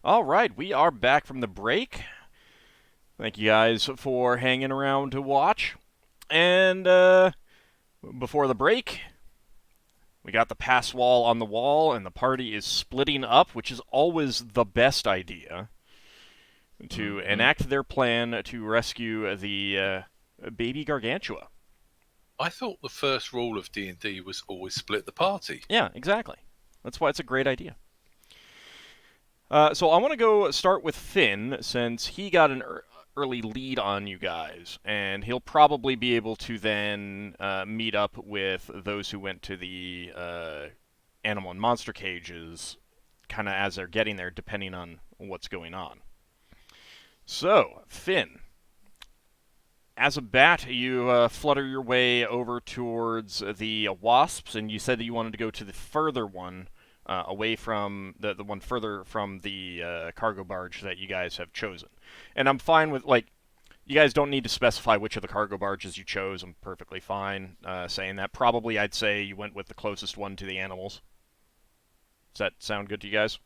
All right, we are back from the break. Thank you guys for hanging around to watch. And before the break, we got the pass wall on the wall, and the party is splitting up, which is always the best idea, to enact their plan to rescue the baby Gargantua. I thought the first rule of D&D was always split the party. Yeah, exactly. That's why it's a great idea. So I want to go start with Finn, since he got an early lead on you guys, and he'll probably be able to then meet up with those who went to the animal and monster cages, kind of as they're getting there, depending on what's going on. So, Finn, as a bat, you flutter your way over towards the wasps, and you said that you wanted to go to the further one, away from the one further from the cargo barge that you guys have chosen. And I'm fine with, like, you guys don't need to specify which of the cargo barges you chose. I'm perfectly fine saying that. Probably I'd say you went with the closest one to the animals. Does that sound good to you guys?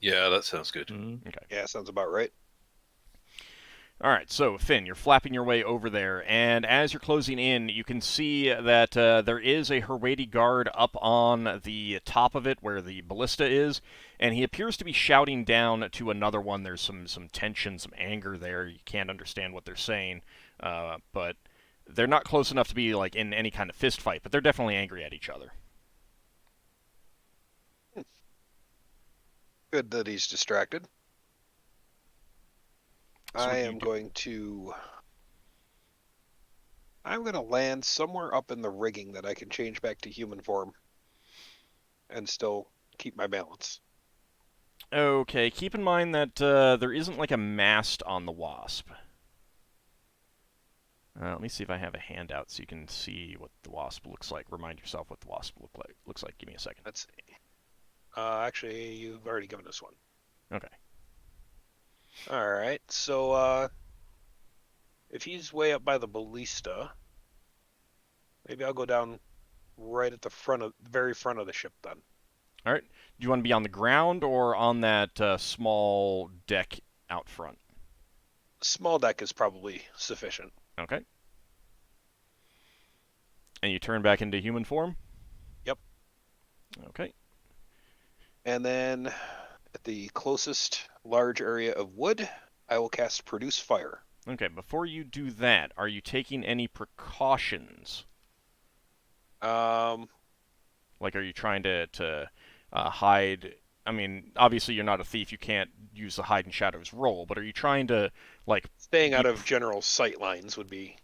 Yeah, that sounds good. Okay. Yeah, sounds about right. All right, so Finn, you're flapping your way over there, and as you're closing in, you can see that there is a Herwadi guard up on the top of it where the ballista is, and he appears to be shouting down to another one. There's some tension, some anger there. You can't understand what they're saying, but they're not close enough to be like in any kind of fist fight, but they're definitely angry at each other. Good that he's distracted. So I am going to... I'm going to land somewhere up in the rigging that I can change back to human form and still keep my balance. Okay, keep in mind that there isn't like a mast on the Wasp. Let me see if I have a handout so you can see what the Wasp looks like. Remind yourself what the Wasp looks like. Give me a second. Let's see. Actually, you've already given us one. Okay. All right, so if he's way up by the ballista, maybe I'll go down right at the very front of the ship then. All right. Do you want to be on the ground or on that small deck out front? Small deck is probably sufficient. Okay. And you turn back into human form? Yep. Okay. And then at the closest large area of wood, I will cast Produce Fire. Okay, before you do that, are you taking any precautions? Like, are you trying to hide? I mean, obviously you're not a thief. You can't use the hide in shadows roll. But are you trying to, like, staying out of general sight lines would be...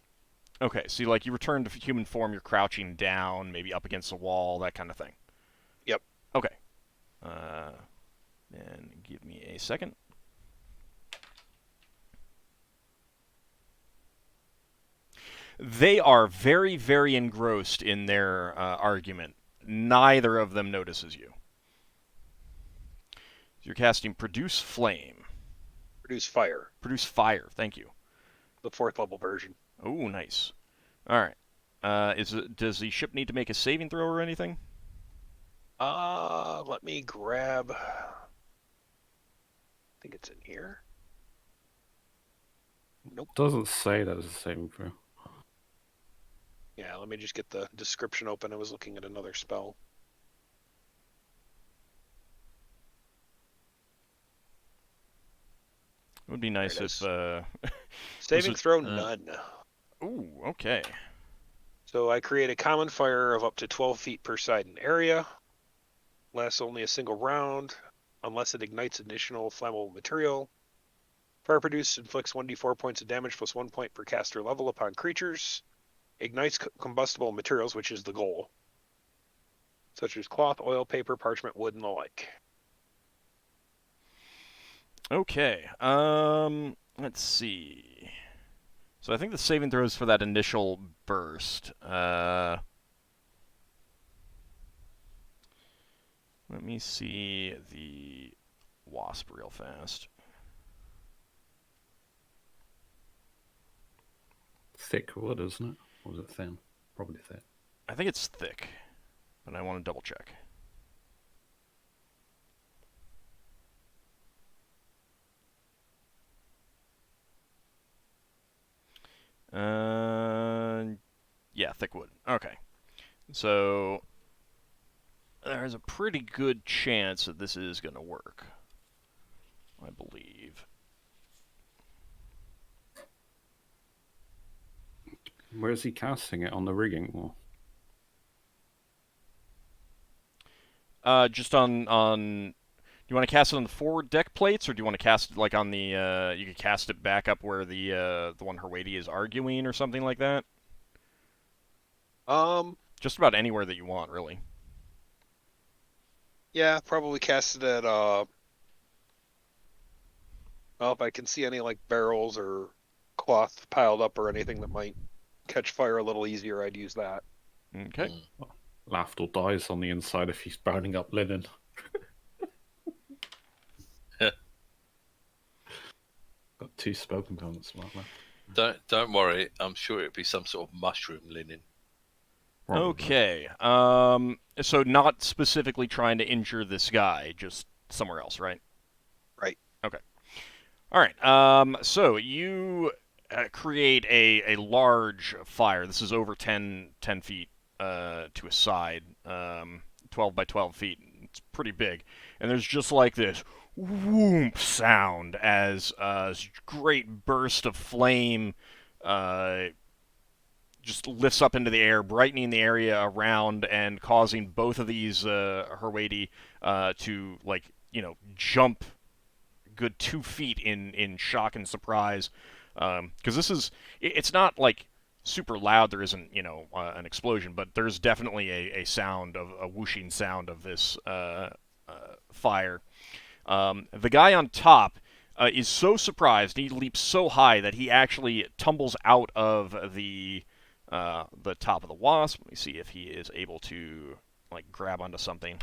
Okay, so you return to human form. You're crouching down, maybe up against a wall, that kind of thing. Yep. Okay. Then give me a second. They are very, very engrossed in their argument. Neither of them notices you. You're casting Produce Flame. Produce Fire. Produce Fire, thank you. The 4th level version. Oh, nice. All right. Does the ship need to make a saving throw or anything? Let me grab... I think it's in here. Nope. Doesn't say that as a saving throw. Yeah, let me just get the description open. I was looking at another spell. It would be nice if... Saving throw, none. Ooh, okay. So I create a common fire of up to 12 feet per side and area. Lasts only a single round, unless it ignites additional flammable material. Fire produced inflicts 1d4 points of damage plus 1 point per caster level upon creatures. Ignites combustible materials, which is the goal, such as cloth, oil, paper, parchment, wood, and the like. Okay. Let's see. So I think the saving throws for that initial burst. Let me see the wasp real fast. Thick wood, isn't it? Or is it thin? Probably thick. I think it's thick, but I want to double check. Yeah, thick wood. Okay. So there's a pretty good chance that this is going to work, I believe. Where is he casting it? On the rigging wall? Just on. Do you want to cast it on the forward deck plates, or do you want to cast it like on the? You could cast it back up where the one Herwady is arguing, or something like that. Just about anywhere that you want, really. Yeah, probably cast it at well, if I can see any like barrels or cloth piled up or anything that might catch fire a little easier, I'd use that. Okay. Lafdul dies on the inside if he's burning up linen. Got 2 spell components left. Don't worry. I'm sure it'll be some sort of mushroom linen. Probably. Okay. So not specifically trying to injure this guy, just somewhere else, right? Right. Okay. All right. So you create a large fire. This is over 10 feet to a side, 12 by 12 feet. It's pretty big. And there's just like this whoomp sound as a great burst of flame just lifts up into the air, brightening the area around and causing both of these Herwady to, like, jump good 2 feet in shock and surprise. Because it's not like super loud. There isn't, an explosion, but there's definitely a sound of a whooshing sound of this fire. The guy on top is so surprised. He leaps so high that he actually tumbles out of the top of the wasp. Let me see if he is able to grab onto something.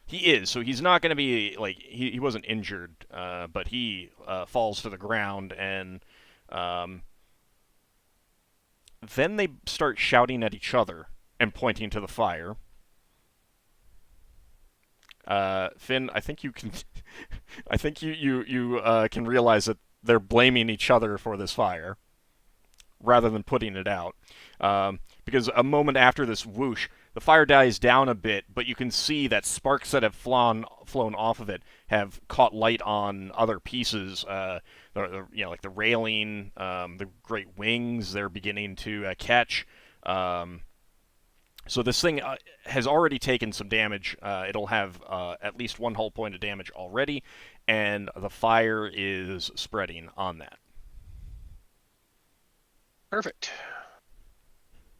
He is, so he's not going to be he wasn't injured, but he falls to the ground, and then they start shouting at each other and pointing to the fire. Finn, I think you can, I think you can realize that they're blaming each other for this fire, rather than putting it out. Because a moment after this whoosh, the fire dies down a bit, but you can see that sparks that have flown off of it have caught light on other pieces. Like the railing, the great wings, they're beginning to catch. So this thing has already taken some damage. It'll have at least 1 whole point of damage already, and the fire is spreading on that. Perfect.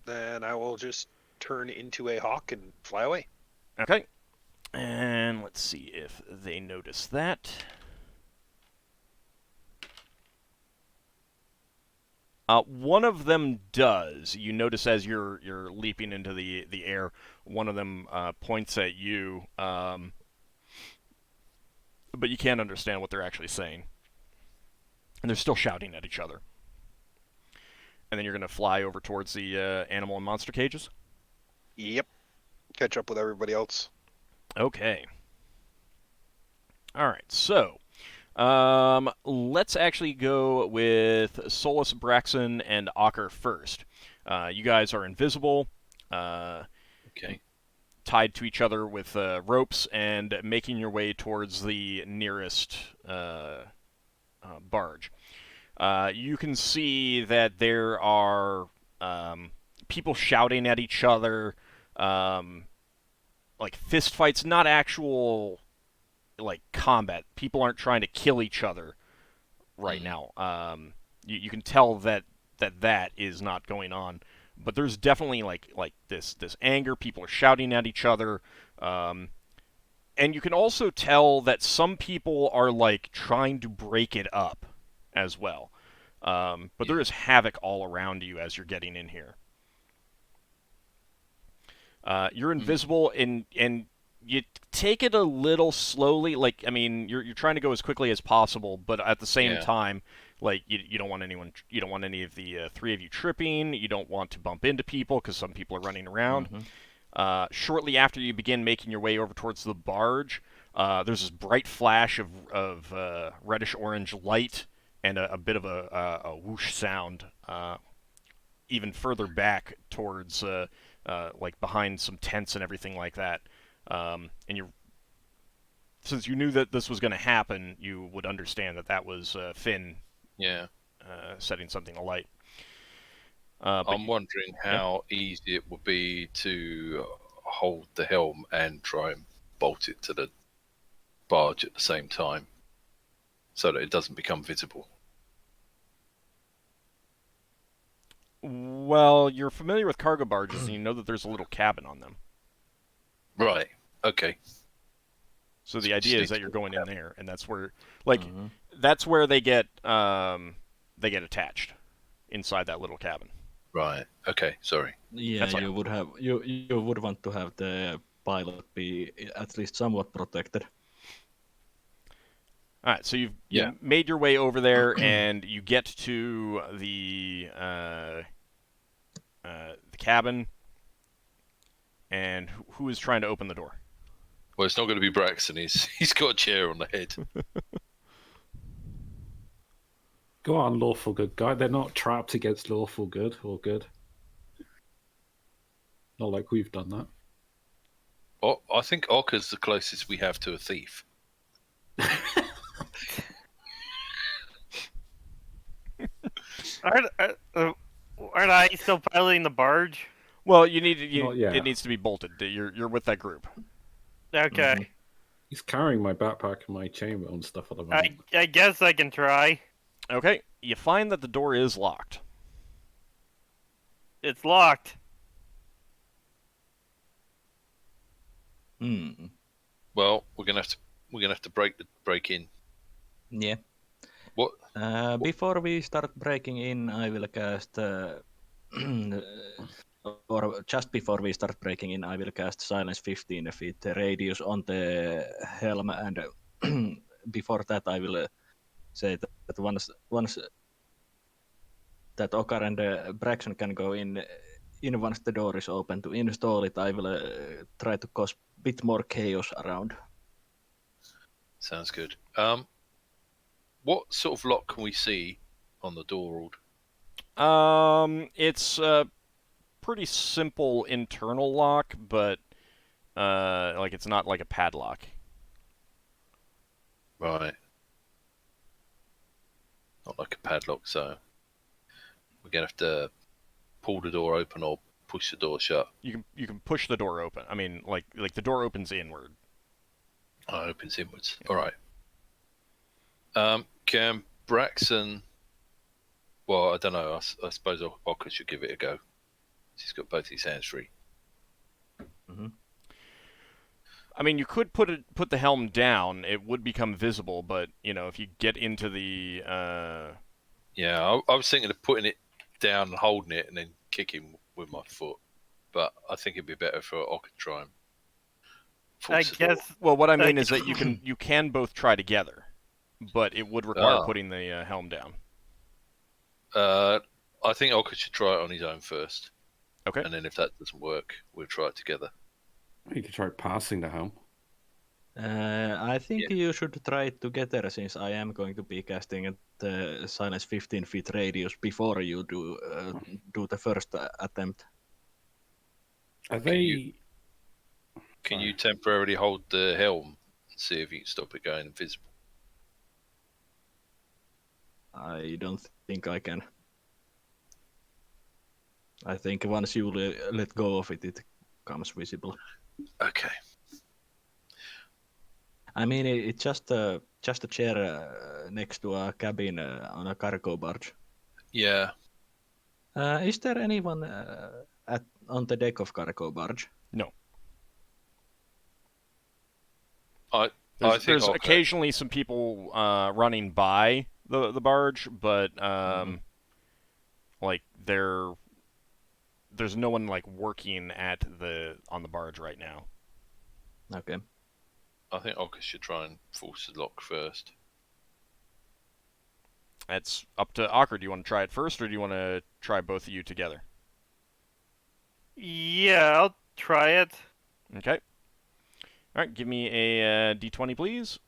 Then I will just turn into a hawk and fly away. Okay. And let's see if they notice that. One of them does. You notice as you're leaping into the air, one of them points at you, but you can't understand what they're actually saying. And they're still shouting at each other. And then you're going to fly over towards the animal and monster cages? Yep. Catch up with everybody else. Okay. All right, so let's actually go with Solas, Braxon, and Ockar first. You guys are invisible, Okay. tied to each other with ropes, and making your way towards the nearest barge. You can see that there are people shouting at each other, like fist fights, not actual combat. People aren't trying to kill each other right now. You can tell that is not going on, but there's definitely like this anger. People are shouting at each other, and you can also tell that some people are trying to break it up as well. But there is havoc all around you as you're getting in here. You're invisible, and you take it a little slowly. You're trying to go as quickly as possible, but at the same time, you don't want anyone. You don't want any of the 3 of you tripping. You don't want to bump into people because some people are running around. Shortly after you begin making your way over towards the barge, there's this bright flash of reddish orange light, and a bit of a whoosh sound even further back towards like behind some tents and everything like that. And since you knew that this was going to happen, you would understand that that was Finn Yeah. setting something alight. I'm wondering how easy it would be to hold the helm and try and bolt it to the barge at the same time, so that it doesn't become visible. Well, you're familiar with cargo barges, and you know that there's a little cabin on them. Right. Okay. So the So idea is just that you're going in there, and that's where, like, that's where they get attached inside that little cabin. Right. Okay. Sorry. Yeah, That's fine. you would have you would want to have the pilot be at least somewhat protected. All right, so you've Yeah. made your way over there, and you get to the cabin. And who is trying to open the door? Well, it's not going to be Braxon. He's got a chair on the head. Go on, lawful good guy. They're not trapped against lawful good or good. Not like we've done that. Oh, I think Ockar's the closest we have to a thief. Aren't I still piloting the barge? Well, you need Not yet. it needs to be bolted. You're with that group. Okay. He's carrying my backpack and my chamber and stuff at the moment. I guess I can try. Okay, you find that the door is locked. It's locked. Hmm. Well, we're gonna have to break in. Yeah. What? Before we start breaking in, I will cast. Or just before we start breaking in, I will cast Silence 15 feet radius on the helm, and before that, I will say that once that Ockar and Braxon can go in once the door is open to install it, I will try to cause a bit more chaos around. Sounds good. What sort of lock can we see on the door? It's a pretty simple internal lock, but like it's not like a padlock. Right. Not like a padlock, so we're gonna have to pull the door open or push the door shut. You can push the door open. I mean, like the door opens inward. Oh, it opens inwards. All right. Can Braxon? Well, I don't know. I suppose Ockar should give it a go. He's got both his hands free. I mean, you could put the helm down. It would become visible, but if you get into the Yeah, I was thinking of putting it down and holding it and then kicking with my foot. But I think it'd be better for Ockar to try and I force the door. guess. well, what I mean is that you can both try together, but it would require putting the helm down. I think Ockar should try it on his own first. Okay. And then if that doesn't work, we'll try it together. You could try passing the helm. I think you should try it together, since I am going to be casting the Silence 15 feet radius before you do the first attempt. Are they? Can you temporarily hold the helm and see if you can stop it going invisible? I don't think I can. I think once you let go of it, it becomes visible. Okay. I mean, it's just a chair next to a cabin on a cargo barge. Yeah. Is there anyone on the deck of cargo barge? No. I think There's Ockar- occasionally some people running by the barge, but like there's no one like working on the barge right now. Okay. I think Ockar should try and force the lock first. That's up to Ockar. Do you want to try it first, or do you want to try both of you together? Yeah, I'll try it. Okay. All right, give me a d20, please.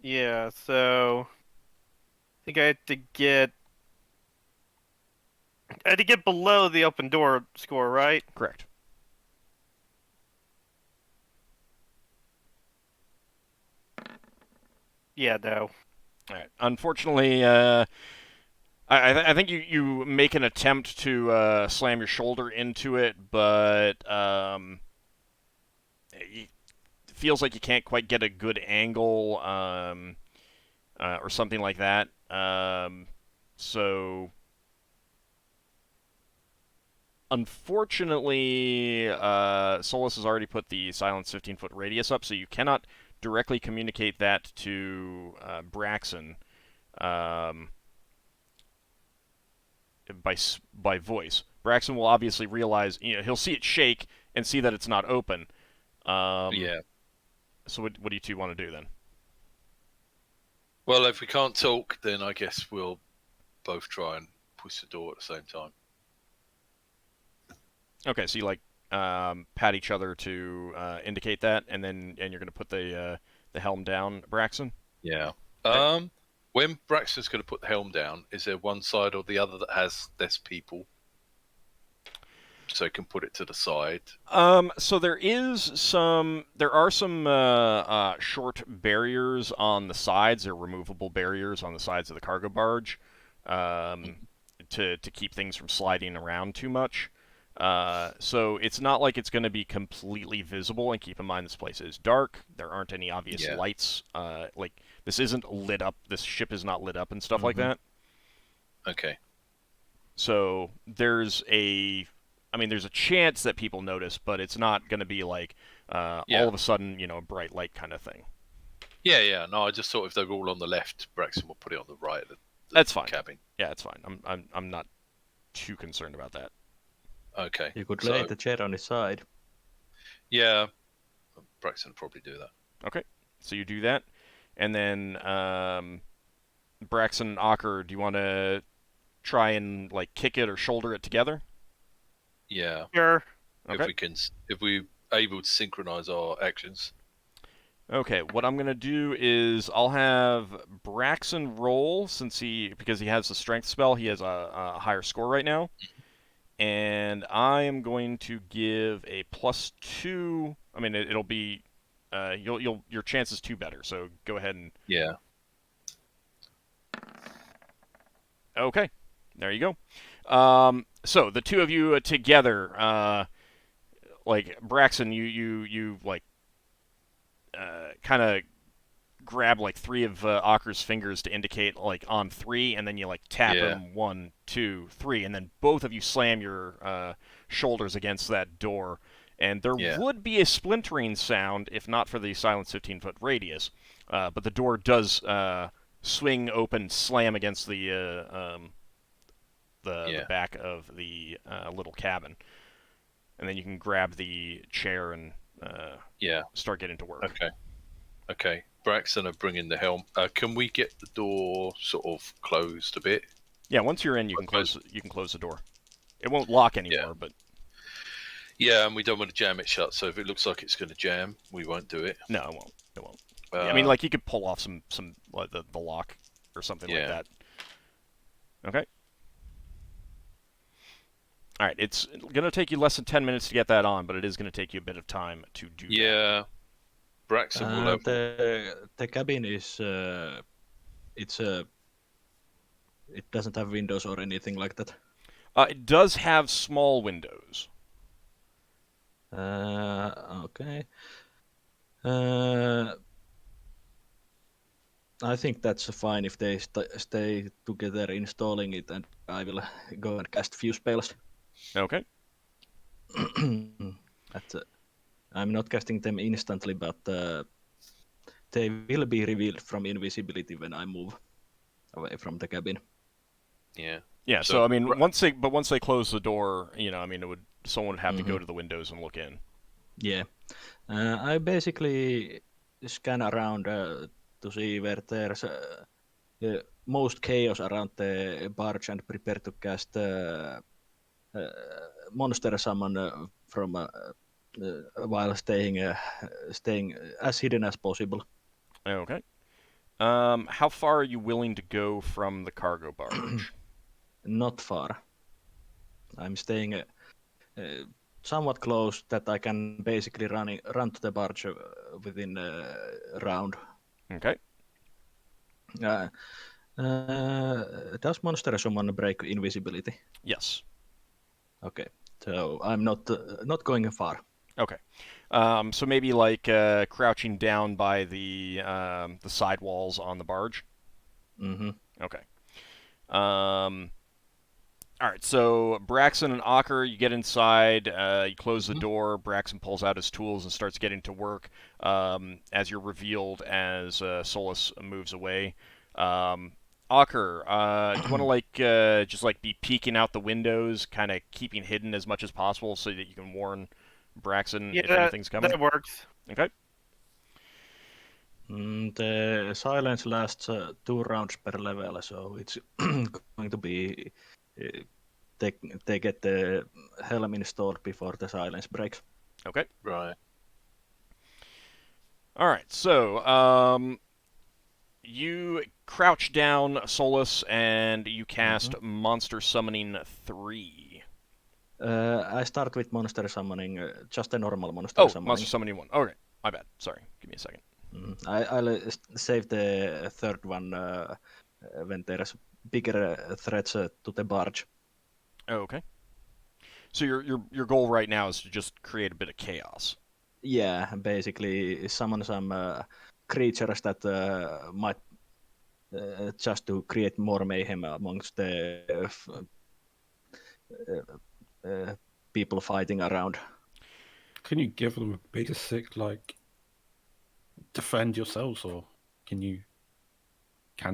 Yeah, so I think I had to get below the open door score, right? Correct. Yeah, no. All right. Unfortunately, I think you make an attempt to slam your shoulder into it, but it feels like you can't quite get a good angle or something like that. So, unfortunately, Solas has already put the silence 15-foot radius up, so you cannot directly communicate that to Braxon. By voice. Braxon will obviously realize, he'll see it shake and see that it's not open. Yeah. So what do you two want to do then? Well, if we can't talk, then I guess we'll both try and push the door at the same time. Okay, so you pat each other to indicate that, and you're going to put the helm down, Braxon. Yeah. Okay. When Braxton's going to put the helm down, is there one side or the other that has less people? So he can put it to the side. So there are some short barriers on the sides. They're removable barriers on the sides of the cargo barge, to keep things from sliding around too much. So it's not like it's going to be completely visible. And keep in mind, this place is dark. There aren't any obvious lights. Like this isn't lit up. This ship is not lit up and stuff like that. Okay. So there's a chance that people notice, but it's not going to be like all of a sudden, a bright light kind of thing. Yeah. No, I just thought if they were all on the left, Braxton will put it on the right of the That's fine. cabin. Yeah, it's fine. I'm not too concerned about that. Okay. You could lay the chair on his side. Yeah. Braxton will probably do that. Okay. So you do that, and then Braxon and Ockar, do you want to try and kick it or shoulder it together? Yeah. Sure. Okay. If we're able to synchronize our actions. Okay, what I'm gonna do is I'll have Braxon roll because he has the strength spell. He has a higher score right now, and I am going to give a +2. I mean, it'll be your chance is 2 better. So go ahead and Okay, there you go. So the two of you together, Braxon, you kind of grab 3 of Ockar's fingers to indicate on 3, and then you tap him 1, 2, 3, and then both of you slam your shoulders against that door. And there would be a splintering sound if not for the silence 15-foot radius, but the door does swing open, slam against the back of the little cabin, and then you can grab the chair and start getting to work. Okay. Braxton are bringing the helm. Can we get the door sort of closed a bit? Yeah, once you're in, you can close the door. It won't lock anymore, but yeah, and we don't want to jam it shut. So if it looks like it's going to jam, we won't do it. No, it won't. I mean, you could pull off some the lock or something like that. Okay. All right, it's going to take you less than 10 minutes to get that on, but it is going to take you a bit of time to do that. Yeah. Braxton will have... The cabin is... it doesn't have windows or anything like that. It does have small windows. Okay. I think that's fine if they stay together installing it, and I will go and cast few spells. Okay. I'm not casting them instantly, but they will be revealed from invisibility when I move away from the cabin. Yeah. Yeah. So I mean, once they close the door, someone would have to go to the windows and look in. Yeah. I basically scan around to see where there's most chaos around the barge and prepare to cast monster summon from while staying as hidden as possible. Okay. How far are you willing to go from the cargo barge? Not far. I'm staying somewhat close that I can basically run to the barge within a round. Okay. Does Monster Summon break invisibility? Yes. Okay, so I'm not going far. Okay. So maybe like crouching down by the sidewalls on the barge. Mm-hmm. Okay. All right. So Braxon and Ockar, you get inside. You close the door. Braxon pulls out his tools and starts getting to work. As you're revealed as Solas moves away. Ockar, do you want to like just like be peeking out the windows, kind of keeping hidden as much as possible, so that you can warn Braxon if anything's coming? That works. Okay. The silence lasts 2 rounds per level, so it's going to be they get the helm installed before the silence breaks. Okay. Right. All right. So you crouch down, Solas, and you cast Monster Summoning 3. I start with Monster Summoning, just a normal Monster Summoning. Monster Summoning 1. Okay, my bad. Sorry. Give me a second. I'll save the third one when there's bigger threats to the barge. Okay. So your goal right now is to just create a bit of chaos. Yeah, basically summon some creatures that might just to create more mayhem amongst the people fighting around. Can you give them a basic like defend yourselves, or can he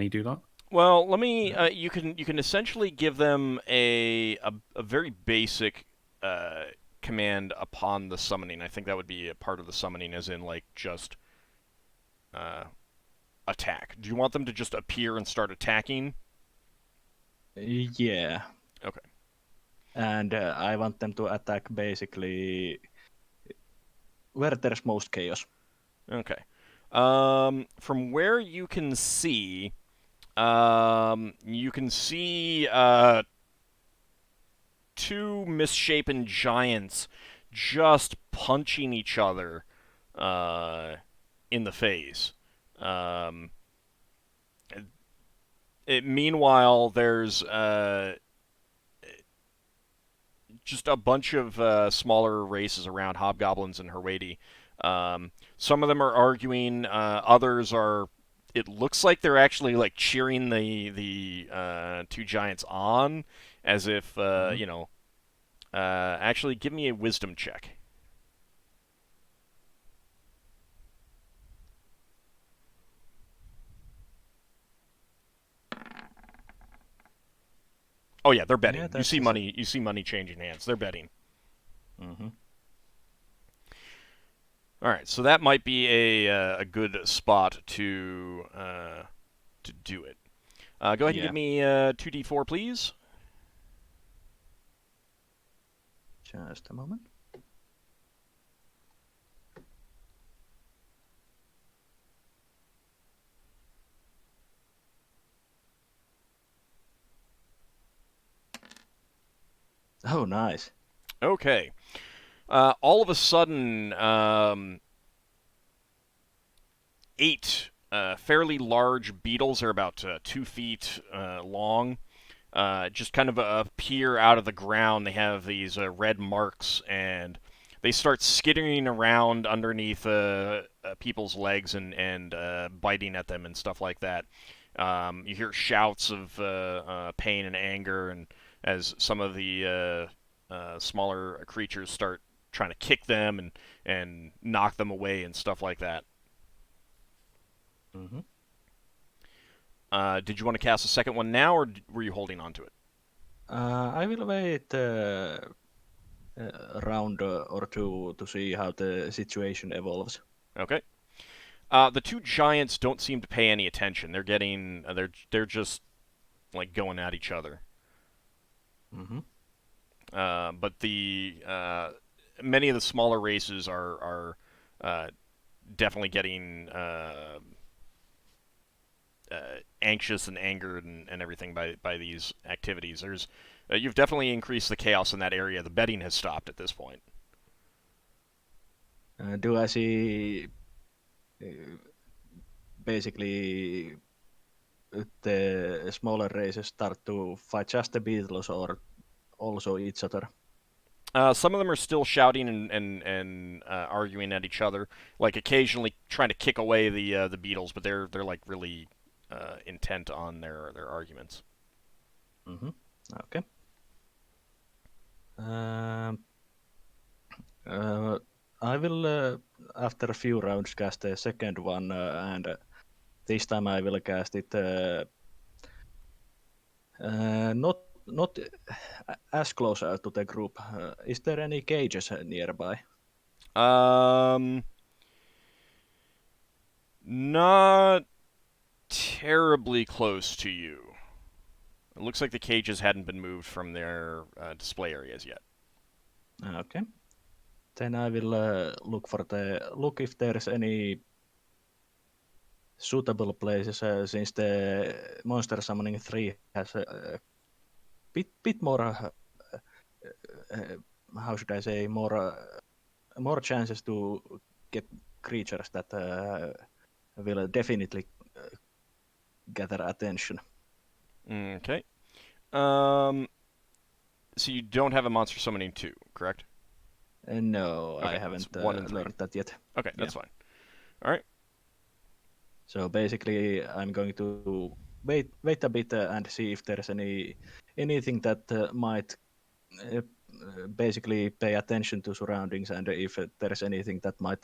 do that? Well, let me. You can essentially give them a very basic command upon the summoning. I think that would be a part of the summoning, as in like just attack. Do you want them to just appear and start attacking? Yeah. Okay. And I want them to attack basically where there's most chaos. Okay. From where you can see, two misshapen giants just punching each other in the face. Meanwhile, there's just a bunch of smaller races around, hobgoblins and Herwadi. Some of them are arguing. Others are. It looks like they're actually like cheering the two giants on, as if you know. Actually, give me a wisdom check. Oh yeah, they're betting. Yeah, you see money. You see money changing hands. They're betting. Mm-hmm. All right, so that might be a good spot to do it. Go ahead and give me 2d4, please. Just a moment. Oh, nice. Okay. All of a sudden, 8 fairly large beetles, are about 2 feet long, just kind of appear out of the ground. They have these red marks, and they start skittering around underneath people's legs and biting at them and stuff like that. You hear shouts of pain and anger, and as some of the smaller creatures start trying to kick them and knock them away and stuff like that. Mm-hmm. Did you want to cast a second one now, or were you holding on to it? I will wait a round or two to see how the situation evolves. Okay. The two giants don't seem to pay any attention. They're getting they're just like going at each other. Mm-hmm. But the many of the smaller races are definitely getting anxious and angered and everything by these activities. You've definitely increased the chaos in that area. The betting has stopped at this point. Do I see basically the smaller races start to fight just the beetles or also each other? Some of them are still shouting and arguing at each other, like occasionally trying to kick away the beetles, but they're like really intent on their arguments. Mm-hmm. Okay. I will, after a few rounds, cast a second one, and this time I will cast it not as close to the group. Is there any cages nearby? Not terribly close to you. It looks like the cages hadn't been moved from their display areas yet. Okay. Then I will look if there's any suitable places, since the Monster Summoning 3 has a bit more, how should I say, more chances to get creatures that will definitely gather attention. Okay. So you don't have a Monster Summoning 2, correct? No, Okay, I haven't it's 1 and 3. learned that yet. Okay, that's fine. All right. So basically, I'm going to wait a bit and see if there's anything that might basically pay attention to surroundings, and if there's anything that might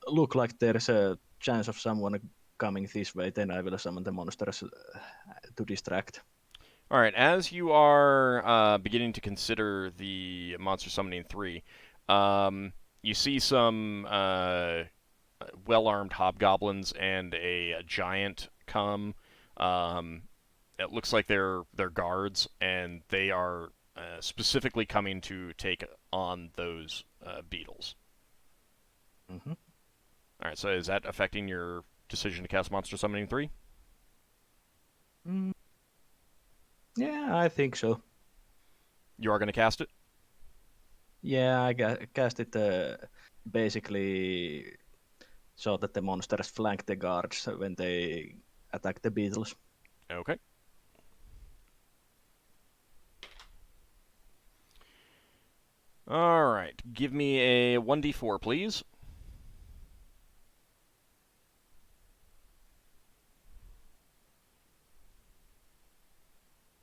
look like there's a chance of someone coming this way, then I will summon the monsters to distract. All right. As you are beginning to consider the Monster Summoning 3, you see some well-armed hobgoblins and a giant come. It looks like they're guards, and they are specifically coming to take on those beetles. Mm-hmm. All right. So is that affecting your decision to cast Monster Summoning 3? Yeah, I think so. You are going to cast it? Yeah, I cast it basically so that the monsters flank the guards when they attack the beetles. Okay. All right. Give me a 1d4, please.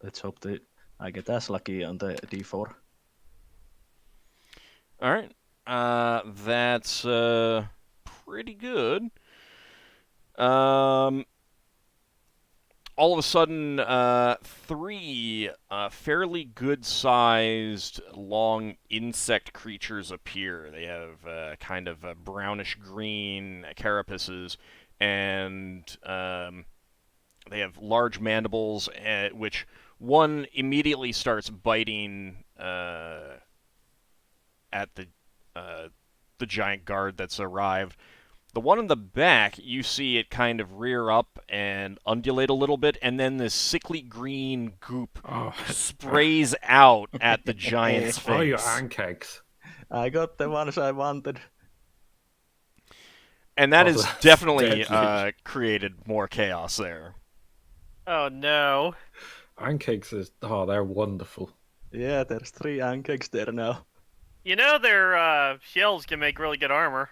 Let's hope that I get as lucky on the d4. All right. That's pretty good. All of a sudden, 3 fairly good-sized, long insect creatures appear. They have kind of brownish-green carapaces, and they have large mandibles, which one immediately starts biting at the giant guard that's arrived. The one in the back, you see it kind of rear up and undulate a little bit, and then this sickly green goop sprays out at the giant's face. Oh, your pancakes. I got the ones I wanted. And that has definitely created more chaos there. Oh no. Pancakes they're wonderful. Yeah, there's 3 pancakes there now. You know their shells can make really good armor.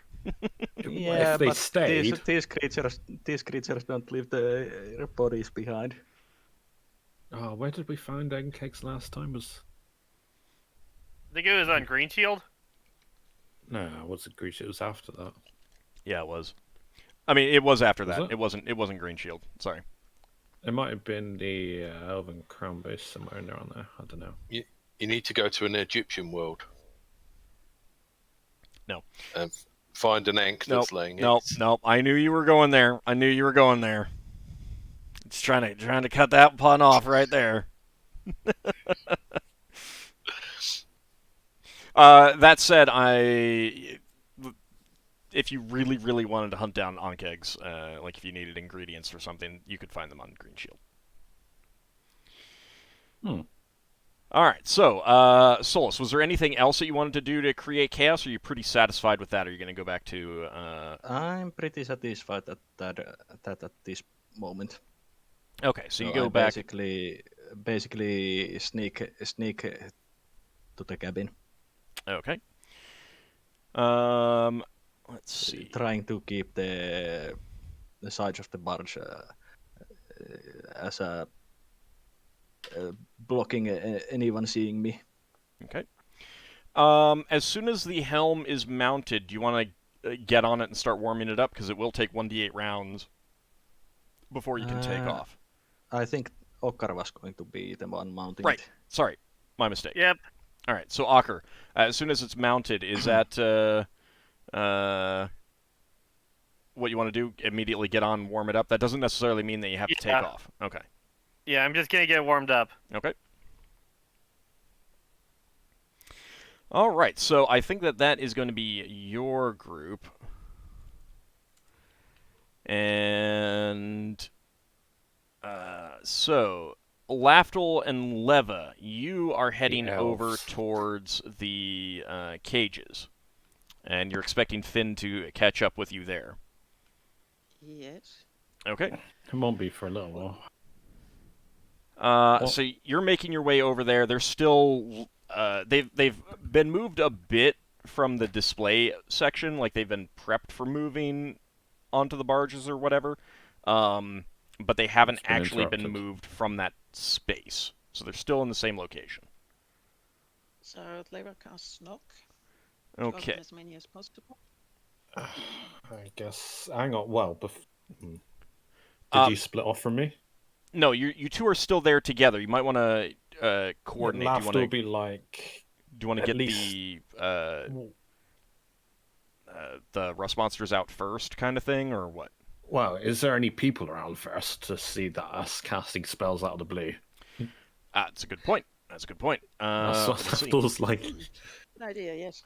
Yeah, if they but stayed, these creatures don't leave their bodies behind. Oh, where did we find egg cakes last time? I think it was on Green Shield. No, it wasn't Greece. It was after that. Yeah, it was. I mean, it was after Was that. it? It wasn't Green Shield. Sorry. It might have been the Elven Crown base somewhere in there on there. I don't know. You need to go to an Egyptian world. No. And find an Ankh that's laying eggs. Nope. I knew you were going there. It's trying to cut that pun off right there. That said, if you really, really wanted to hunt down Ankh eggs, like if you needed ingredients or something, you could find them on Green Shield. All right, so Solas, was there anything else that you wanted to do to create chaos, or are you pretty satisfied with that? Or are you going to go back to? I'm pretty satisfied at that at this moment. Okay, so you go back. Basically sneak to the cabin. Okay. Let's see. Trying to keep the sides of the barge as a blocking anyone seeing me. Okay. As soon as the helm is mounted, do you want to get on it and start warming it up? Because it will take 1d8 rounds before you can take off. I think Ockar was going to be the one mounting Right. it. Sorry. My mistake. Yep. All right. So, Ockar, as soon as it's mounted, is that what you want to do? Immediately get on, warm it up? That doesn't necessarily mean that you have to take off. Okay. Yeah, I'm just gonna get warmed up. Okay. All right, so I think that is going to be your group. And so Lafdul and Leva, you are heading over towards the cages. And you're expecting Finn to catch up with you there. Yes. Okay. It won't be for a little while. So you're making your way over there. They're still they've been moved a bit from the display section, like they've been prepped for moving onto the barges or whatever. But they haven't actually been moved from that space, so they're still in the same location. So Leva casts knock. Okay. As many as possible. I guess. Hang on. Well, did you split off from me? No, you two are still there together. You might want to coordinate. Lafdul will be like. Do you want to get the rust monsters out first, kind of thing, or what? Well, is there any people around first to see that us casting spells out of the blue? That's a good point. That's a good point. That's what Lafdul's like. Good idea, yes.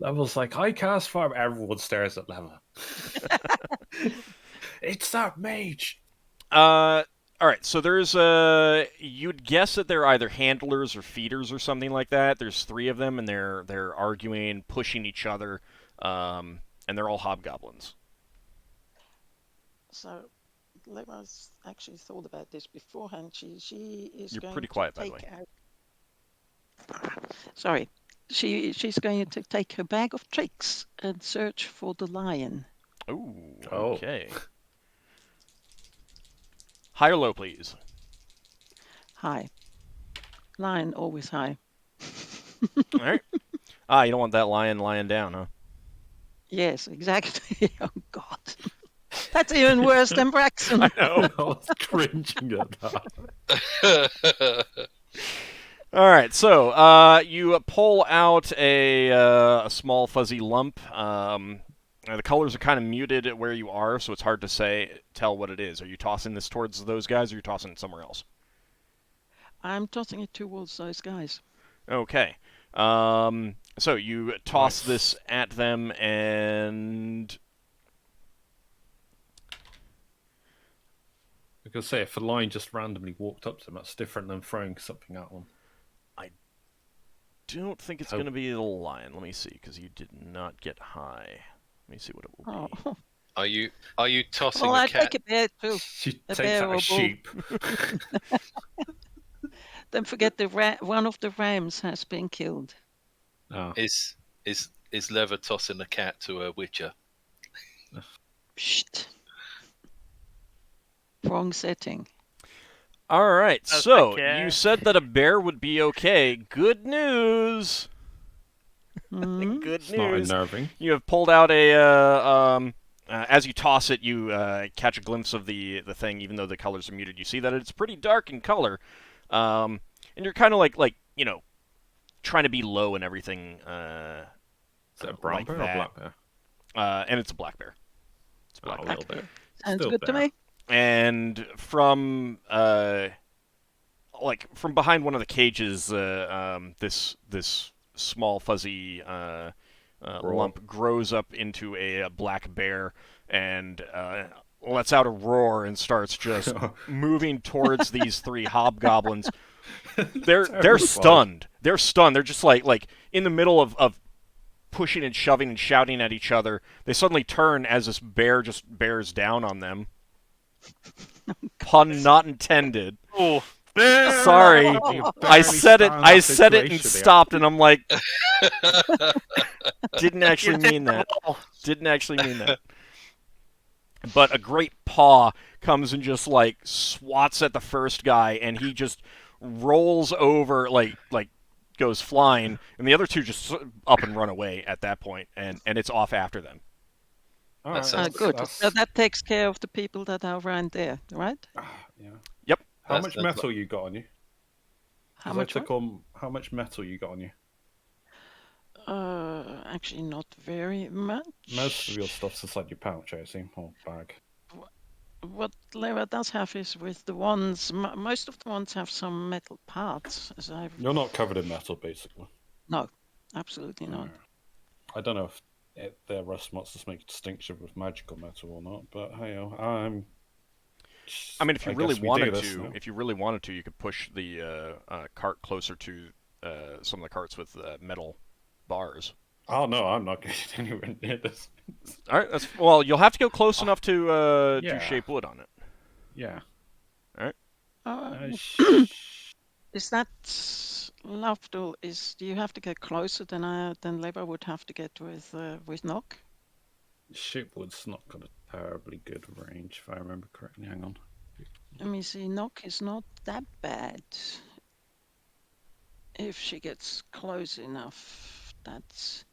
Level's like, I cast fire. Everyone stares at Leva. It's that mage. All right. So there's you'd guess that they're either handlers or feeders or something like that. There's 3 of them, and they're arguing, pushing each other, and they're all hobgoblins. So Leva's actually thought about this beforehand. She is. You're going pretty to quiet, by the way. Sorry. She's going to take her bag of tricks and search for the lion. Ooh, okay. High or low, please? High. Lion, always high. All right. You don't want that lion lying down, huh? Yes, exactly. Oh, God. That's even worse than Braxon. I know. I was cringing at that. All right, so you pull out a small fuzzy lump. The colors are kind of muted at where you are, so it's hard to tell what it is. Are you tossing this towards those guys, or are you tossing it somewhere else? I'm tossing it towards those guys. Okay. So you toss this at them, and I could say if a lion just randomly walked up to them, that's different than throwing something at them. don't think it's going to be the lion. Let me see, because you did not get high. Let me see what it will be. Oh. Are you tossing Well, the I cat? take a bear too. She A takes bear out or a sheep. Don't forget one of the rams has been killed. Oh. Is Lever tossing the cat to a witcher? Psst. Wrong setting. All right, That's so okay. you said that a bear would be okay. Good news. Mhm. Good It's not news. unnerving. You have pulled out as you toss it, you catch a glimpse of the thing. Even though the colors are muted, you see that it's pretty dark in color, and you're kind of like trying to be low and everything. Is that a brown like bear that. or black bear? And it's a black bear. It's a black Oh, a bear. little bear. Sounds Still good to bear. me. And from from behind one of the cages, this small fuzzy lump grows up into a black bear and lets out a roar and starts just moving towards these 3 hobgoblins. They're stunned. They're stunned. They're just like in the middle of pushing and shoving and shouting at each other. They suddenly turn as this bear just bears down on them. Pun not intended. Oh. Sorry, I said it and stopped, and I'm like, didn't actually mean that. Didn't actually mean that. But a great paw comes and just like swats at the first guy, and he just rolls over, like goes flying, and the other 2 just up and run away at that point, and it's off after them. All right, good. So that takes care of the people that are around there, right? Yeah. Yep. How much metal you got on you? How much metal you got on you? Actually, not very much. Most of your stuff's inside your pouch, I assume, or bag. What Leva does have is with the wands, most of the wands have some metal parts. You're not covered in metal, basically. No, absolutely not. I don't know if their rust monsters make a distinction with magical metal or not, but hey, I mean, if you really wanted to, you could push the cart closer to some of the carts with metal bars. Oh no, I'm not getting anywhere near this. All right, well, you'll have to go close enough to shape wood on it. Yeah. All right. Is that Lafdul? Do you have to get closer than Leva would have to get with Nock? Shapewood's not got a terribly good range, if I remember correctly. Hang on. Let me see. Nock is not that bad. If she gets close enough, that's...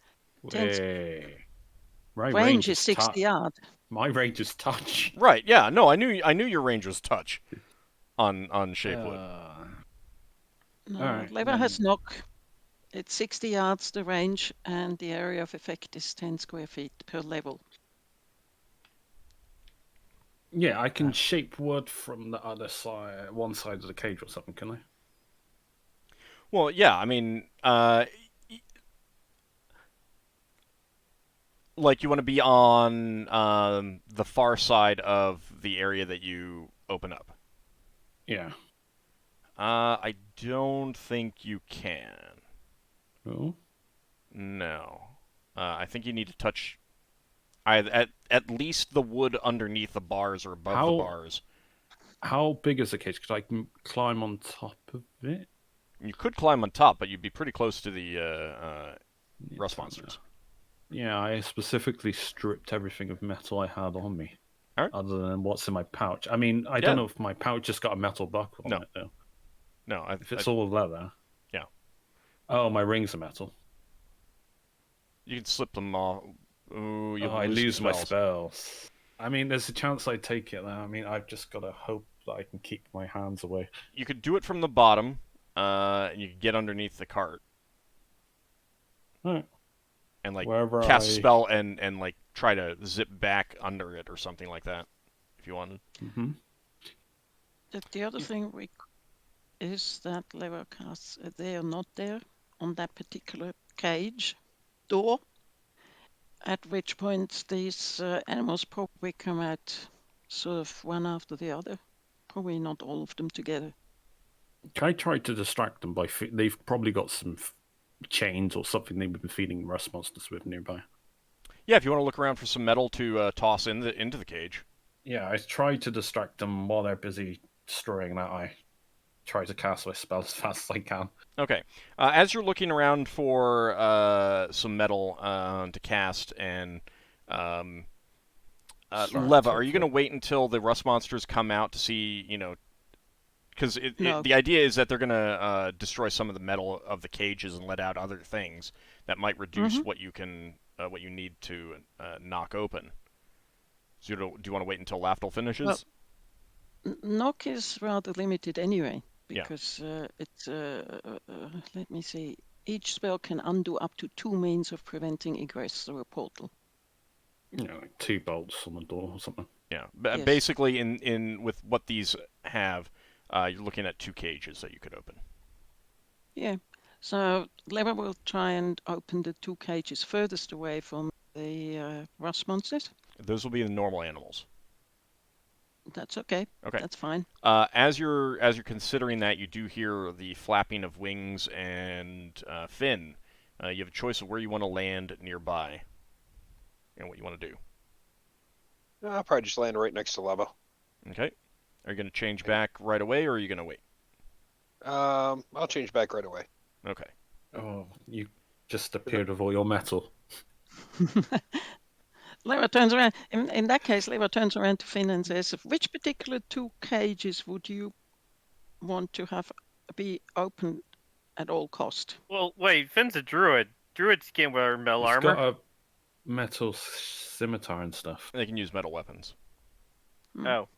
My range is 60 yards. My range is touch. Right, yeah. No, I knew your range was touch on Shapewood. No, right, Leva has Nock. It's 60 yards the range, and the area of effect is 10 square feet per level. Yeah, I can shape wood from the other side, one side of the cage or something, can I? Well, yeah, I mean, like you want to be on the far side of the area that you open up. Yeah. I don't think you can. Oh? No. I think you need to touch at least the wood underneath the bars or above the bars. How big is the cage? Could I climb on top of it? You could climb on top, but you'd be pretty close to the rust monsters. Yeah, I specifically stripped everything of metal I had on me. All right. Other than what's in my pouch. I mean, I don't know if my pouch just got a metal buckle on it, though. No, if it's all leather. Yeah. Oh, my rings are metal. You can slip them off. Ooh, I lose my spells. I mean, there's a chance I take it now. I mean, I've just got to hope that I can keep my hands away. You could do it from the bottom, and you could get underneath the cart. Right. And like cast a spell and like try to zip back under it or something like that, if you wanted. Mm-hmm. The other thing is that lever casts, they are not there on that particular cage door, at which point these animals probably come out sort of one after the other, probably not all of them together. Can I try to distract them by... They've probably got some chains or something they've been feeding rust monsters with nearby. Yeah, if you want to look around for some metal to toss into the cage. Yeah, I try to distract them while they're busy destroying that. I try to cast my spell as fast as I can. Okay. As you're looking around for some metal to cast and... Leva, are you going to wait until the rust monsters come out to see, because the idea is that they're going to destroy some of the metal of the cages and let out other things that might reduce what you can, what you need to knock open. So do you want to wait until Lafdul finishes? Well, knock is rather limited anyway, because it's, let me see, each spell can undo up to 2 means of preventing egress through a portal. Like 2 bolts on the door or something. Yeah, basically in with what these have, you're looking at 2 cages that you could open. Yeah, So Leva will try and open the 2 cages furthest away from the rust monsters. Those will be the normal animals. That's okay. Okay. That's fine. As you're considering that, you do hear the flapping of wings, and Finn, you have a choice of where you want to land nearby, and what you want to do. I'll probably just land right next to Leva. Okay. Are you going to change back right away, or are you going to wait? I'll change back right away. Okay. Oh, you just appeared with all your metal. Leva turns around. In that case, Leva turns around to Finn and says, which particular 2 cages would you want to have be open at all cost? Well, wait, Finn's a druid. Druids can't wear metal It's armor. got a metal scimitar and stuff. They can use metal weapons. Oh.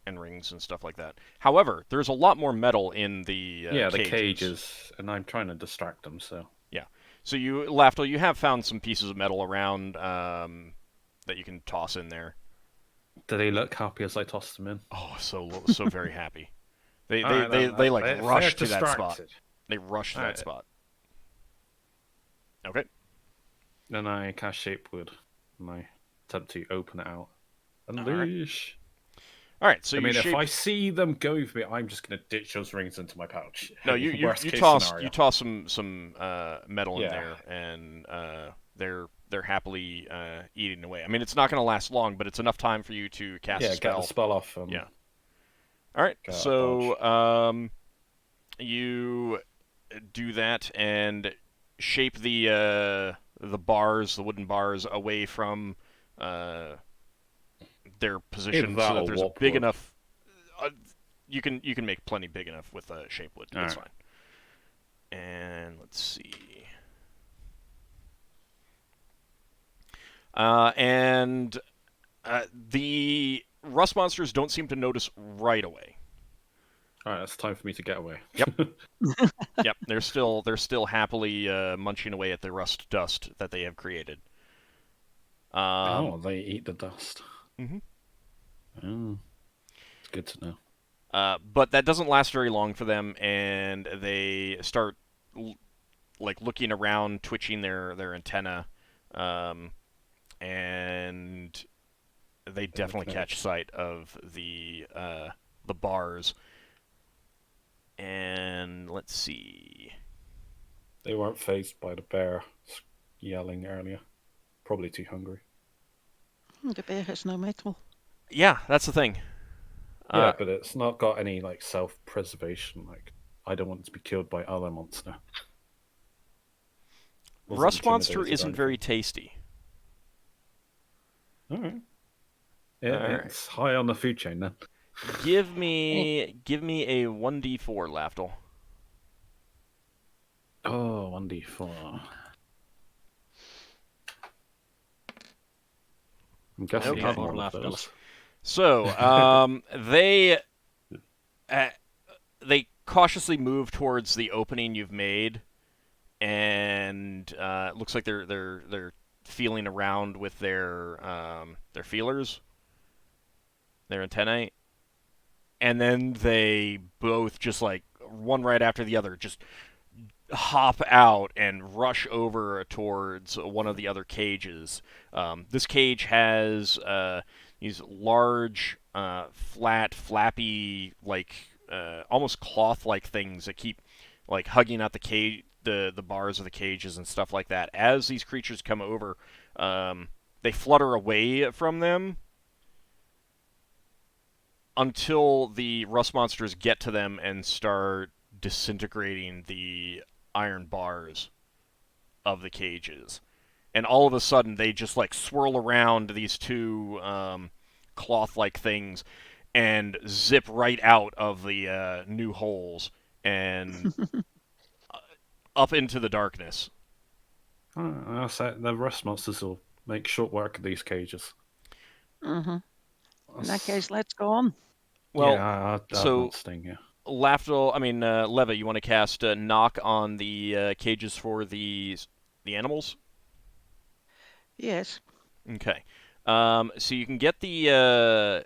And rings and stuff like that. However, there's a lot more metal in the the cages. cages, and I'm trying to distract them, so... Yeah. So you, Lafdul, you have found some pieces of metal around that you can toss in there. Do they look happy as I toss them in? Oh, so very happy. They They're rush to that spot. distracted. They rush to that spot. Okay. Then I cast Shapewood, and I attempt to open it out. Unleash. All right. So I mean, you if I see them go for me, I'm just gonna ditch those rings into my pouch. No, you Worst case toss scenario. some metal in there, and they're happily eating away. I mean, it's not going to last long, but it's enough time for you to cast a spell. Get the spell off. Yeah. All right. So you do that and shape the bars, the wooden bars, away from their position so that there's a big enough. You can make plenty big enough with shape wood. That's fine. And let's see. The rust monsters don't seem to notice right away. All right, it's time for me to get away. Yep. Yep. They're still happily munching away at the rust dust that they have created. They eat the dust. Mm-hmm. Oh, it's good to know. But that doesn't last very long for them, and they start looking around, twitching their antenna, and they definitely catch sight of the bars. And let's see. They weren't fazed by the bear yelling earlier. Probably too hungry. The bear has no metal. Yeah, that's the thing. Yeah, but it's not got any self-preservation. I don't want to be killed by other monster. Rust monster isn't very tasty. All right. Yeah, it's high on the food chain then. Give me a 1d4, Lafdul. Oh, 1d4. I'm guessing you have more of those. So, they cautiously move towards the opening you've made, and it looks like they're feeling around with their feelers, their antennae, and then they both just one right after the other just hop out and rush over towards one of the other cages. This cage has these large, flat, flappy, almost cloth-like things that keep hugging out the cage, the bars of the cages and stuff like that. As these creatures come over, they flutter away from them until the rust monsters get to them and start disintegrating the iron bars of the cages. And all of a sudden, they just swirl around these two cloth-like things and zip right out of the new holes and up into the darkness. The rust monsters will make short work of these cages. Mm-hmm. In that case, let's go on. Well, yeah, so sting, yeah. Leva, you want to cast knock on the cages for the animals? Yes. Okay. So you can get the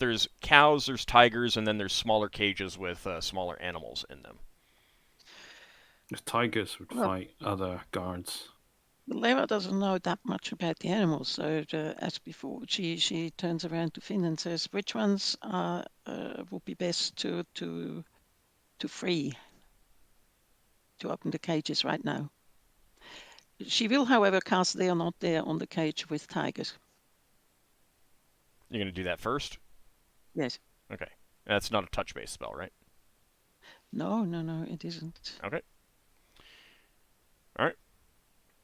there's cows, there's tigers, and then there's smaller cages with smaller animals in them. The tigers would fight other guards. Leva doesn't know that much about the animals, so as before, she turns around to Finn and says, "Which ones would be best to free, to open the cages right now?" She will, however, cast "They Are Not There" on the cage with tigers. You're going to do that first? Yes. Okay. That's not a touch-based spell, right? No, it isn't. Okay. All right.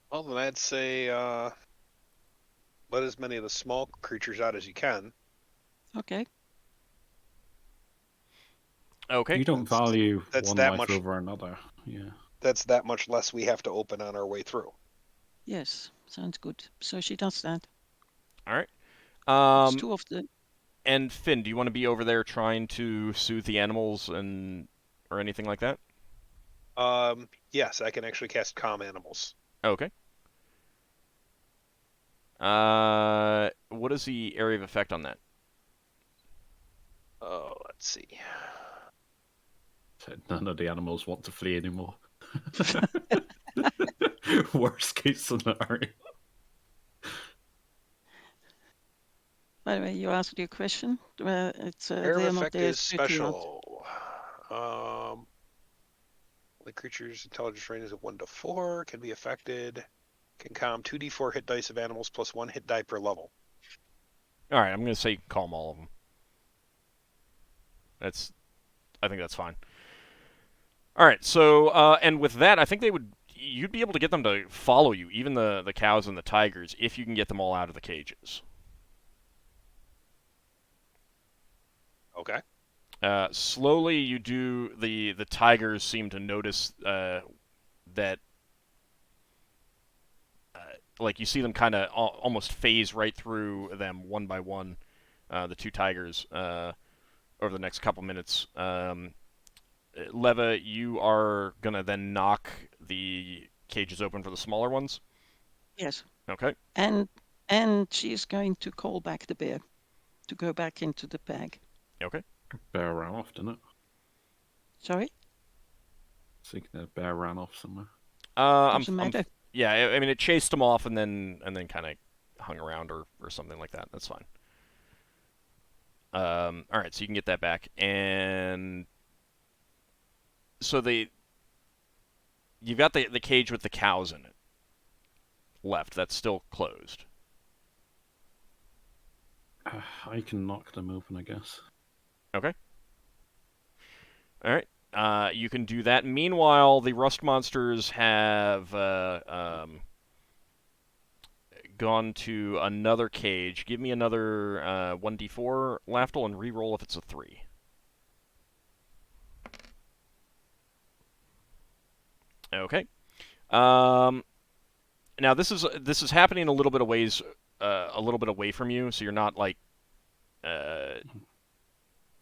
Well, then I'd say let as many of the small creatures out as you can. Okay. Okay. You don't value that's one that life much- over another. Yeah. That's that much less we have to open on our way through. Yes, sounds good. So she does that. All right. It's two of the... And Finn, do you want to be over there trying to soothe the animals or anything like that? Yes, I can actually cast Calm Animals. Okay. What is the area of effect on that? Oh, let's see. Said none of the animals want to flee anymore. Worst case scenario. By the way, you asked your question. It's Area They Are of Not effect There is strictly not. special. The creature's intelligence range is of 1 to 4, can be affected, can calm 2d4 hit dice of animals plus 1 hit die per level. All right, I'm going to say calm all of them. I think that's fine. All right, so and with that, I think you'd be able to get them to follow you, even the cows and the tigers, if you can get them all out of the cages. Okay. Slowly, you do. The tigers seem to notice that, like you see them kind of almost phase right through them one by one. The two tigers over the next couple minutes. Leva, you are gonna then knock the cages open for the smaller ones. Yes. Okay. And she's going to call back the bear to go back into the bag. Okay. Bear ran off, didn't it? Sorry? I think the bear ran off somewhere. Doesn't matter. Yeah, I mean it chased them off and then kind of hung around or something like that. That's fine. All right, so you can get that back, and so you've got the cage with the cows in it left. That's still closed. I can knock them open, I guess. Okay. All right. You can do that. Meanwhile, the rust monsters have gone to another cage. Give me another 1d4, Lafdul, and re-roll if it's a 3. Okay. Now this is happening a little bit away from you, so you're not like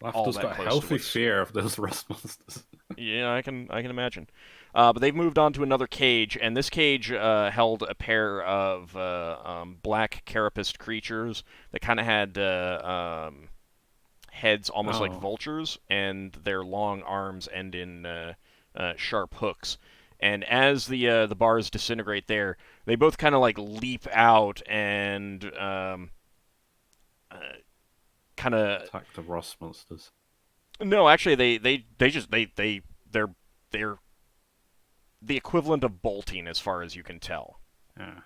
Lafdul's got a healthy fear of those rust monsters. Yeah, I can imagine. But they've moved on to another cage, and this cage held a pair of black carapaced creatures that kind of had heads almost like vultures, and their long arms end in sharp hooks. And as the bars disintegrate there, they both kind of like leap out and kind of attack the rust monsters. No, actually, they're the equivalent of bolting, as far as you can tell. Yeah.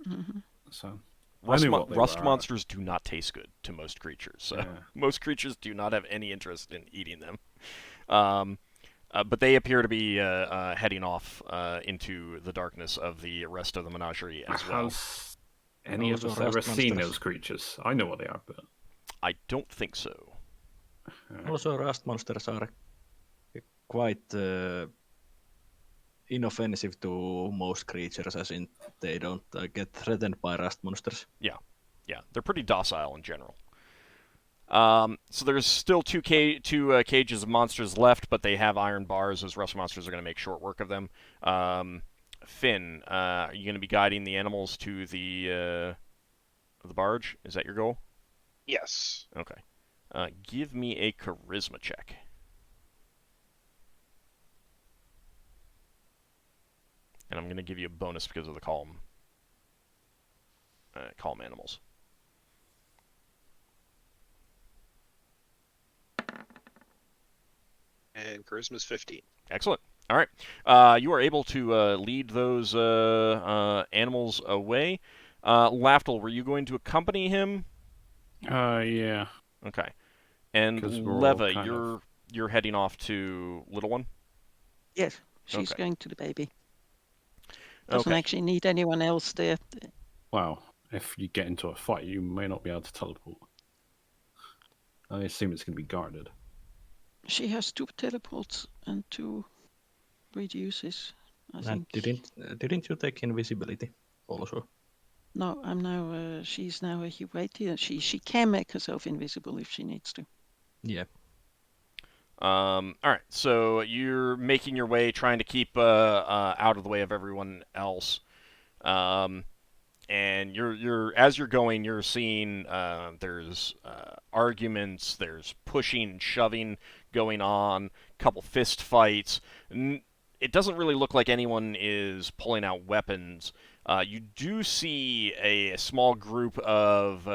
Mm-hmm. So rust monsters do not taste good to most creatures. So most creatures do not have any interest in eating them. But they appear to be heading off into the darkness of the rest of the menagerie as well. Has any of us ever seen those creatures? I know what they are, but I don't think so. Also, rust monsters are quite inoffensive to most creatures, as in they don't get threatened by rust monsters. Yeah, they're pretty docile in general. So there's still two cages of monsters left, but they have iron bars. Those rust monsters are going to make short work of them. Finn, are you going to be guiding the animals to the barge? Is that your goal? Yes. Okay. Give me a charisma check. And I'm going to give you a bonus because of the calm animals. And charisma's 15. Excellent. All right. You are able to lead those animals away. Lafdul, were you going to accompany him? Yeah. Okay. And 'Cause we're all Leva, kind of- you're heading off to Little One? Yes, she's Okay. going to the baby. Doesn't Okay. actually need anyone else there. Well, if you get into a fight, you may not be able to teleport. I assume it's going to be guarded. She has 2 teleports and 2 reduces, I think. Didn't you take invisibility also? No, I'm now. She's now a Huwaiti. She can make herself invisible if she needs to. Yeah. All right. So you're making your way, trying to keep out of the way of everyone else. And you're as you're going, you're seeing there's arguments, there's pushing and shoving going on, a couple fist fights. It doesn't really look like anyone is pulling out weapons. You do see a small group of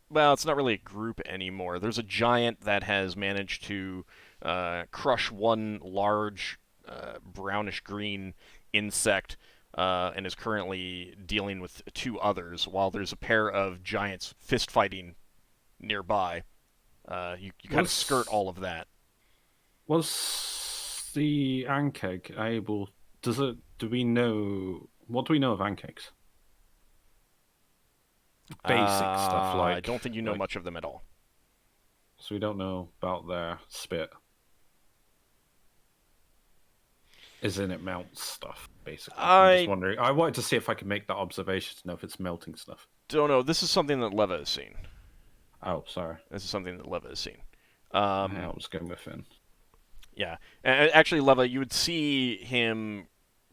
well, it's not really a group anymore. There's a giant that has managed to crush one large brownish-green insect and is currently dealing with 2 others, while there's a pair of giants fist-fighting nearby. You kind of skirt all of that. Was the Ankeg able... Do we know... What do we know of Ankegs? Basic stuff like... I don't think you know much of them at all. So we don't know about their spit. Isn't it melts stuff, basically? I'm just wondering. I wanted to see if I could make that observation to know if it's melting stuff. Don't know. This is something that Leva has seen. Oh, sorry. This is something that Leva has seen. I was going with Finn. Yeah. Actually, Leva, you would see him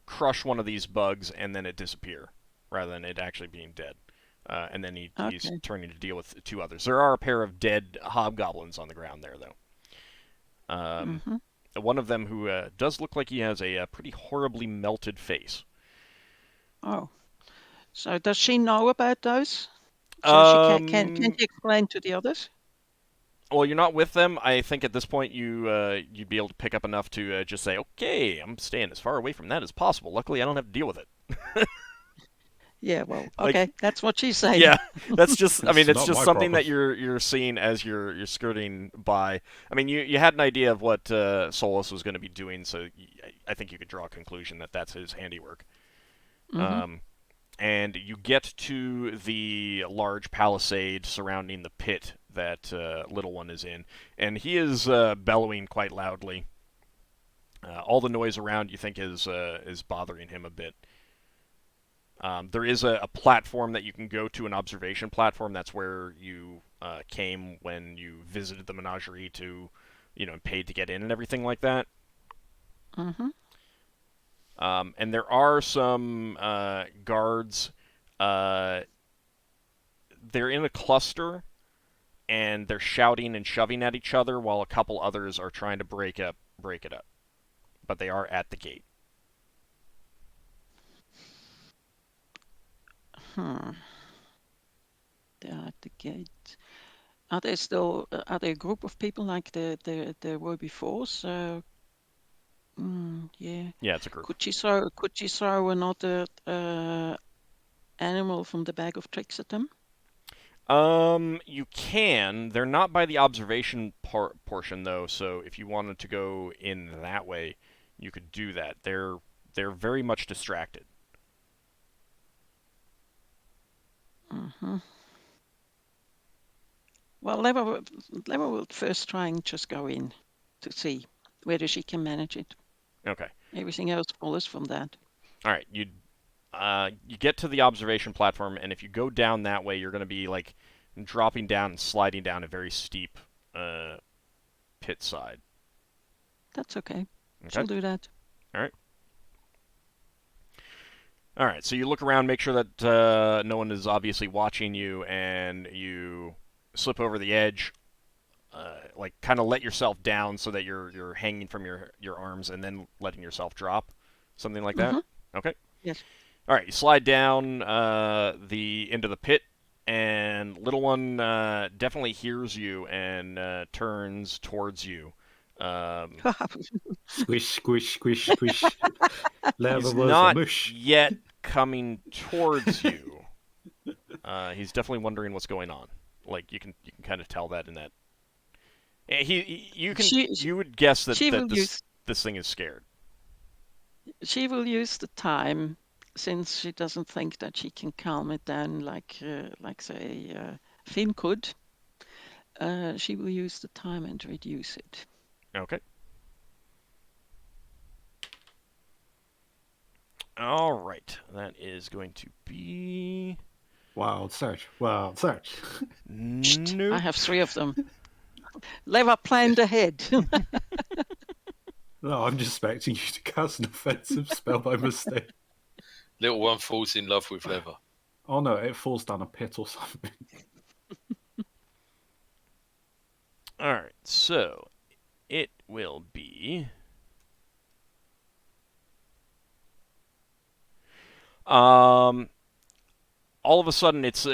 crush one of these bugs and then it disappear, rather than it actually being dead. And then he's turning to deal with 2 others. There are a pair of dead hobgoblins on the ground there, though. One of them who does look like he has a pretty horribly melted face. Oh. So does she know about those? So she can she explain to the others? Well, you're not with them. I think at this point you'd be able to pick up enough to just say, okay, I'm staying as far away from that as possible. Luckily, I don't have to deal with it. Yeah, well, okay, that's what she's saying. Yeah, that's just. I mean, it's just something problem. that you're seeing as you're skirting by. I mean, you had an idea of what Solas was going to be doing, so I think you could draw a conclusion that that's his handiwork. And you get to the large palisade surrounding the pit that Little One is in, and he is bellowing quite loudly. All the noise around you think is bothering him a bit. There is a platform that you can go to, an observation platform. That's where you came when you visited the menagerie to, paid to get in and everything like that. And there are some guards. They're in a cluster, and they're shouting and shoving at each other, while a couple others are trying to break it up. But they are at the gate. They are at the gate. Are there still are there a group of people like there were before? So yeah. Yeah, it's a group. Could she throw another animal from the bag of tricks at them? You can. They're not by the observation portion though, so if you wanted to go in that way, you could do that. They're very much distracted. Well, Leva will first try and just go in to see whether she can manage it. Okay. Everything else follows from that. All right. You get to the observation platform, and if you go down that way, you're going to be like dropping down and sliding down a very steep pit side. That's okay. She'll do that. All right. All right, so you look around, make sure that no one is obviously watching you, and you slip over the edge, like kind of let yourself down so that you're hanging from your arms, and then letting yourself drop, something like that. Okay. Yes. All right, you slide down into the pit, and little one definitely hears you and turns towards you. Squish, squish, squish, squish. Lava He's was not a mush. yet coming towards you. He's definitely wondering what's going on. Like you can kind of tell that in that. You would guess that this thing is scared. She will use the time, since she doesn't think that she can calm it down like say Finn could. She will use the time and reduce it. Okay. All right, that is going to be Wild search. Wild search. Nope. I have 3 of them. Leva planned ahead. No, I'm just expecting you to cast an offensive spell by mistake. Little one falls in love with leather. Oh no, it falls down a pit or something. All right, so it will be all of a sudden it's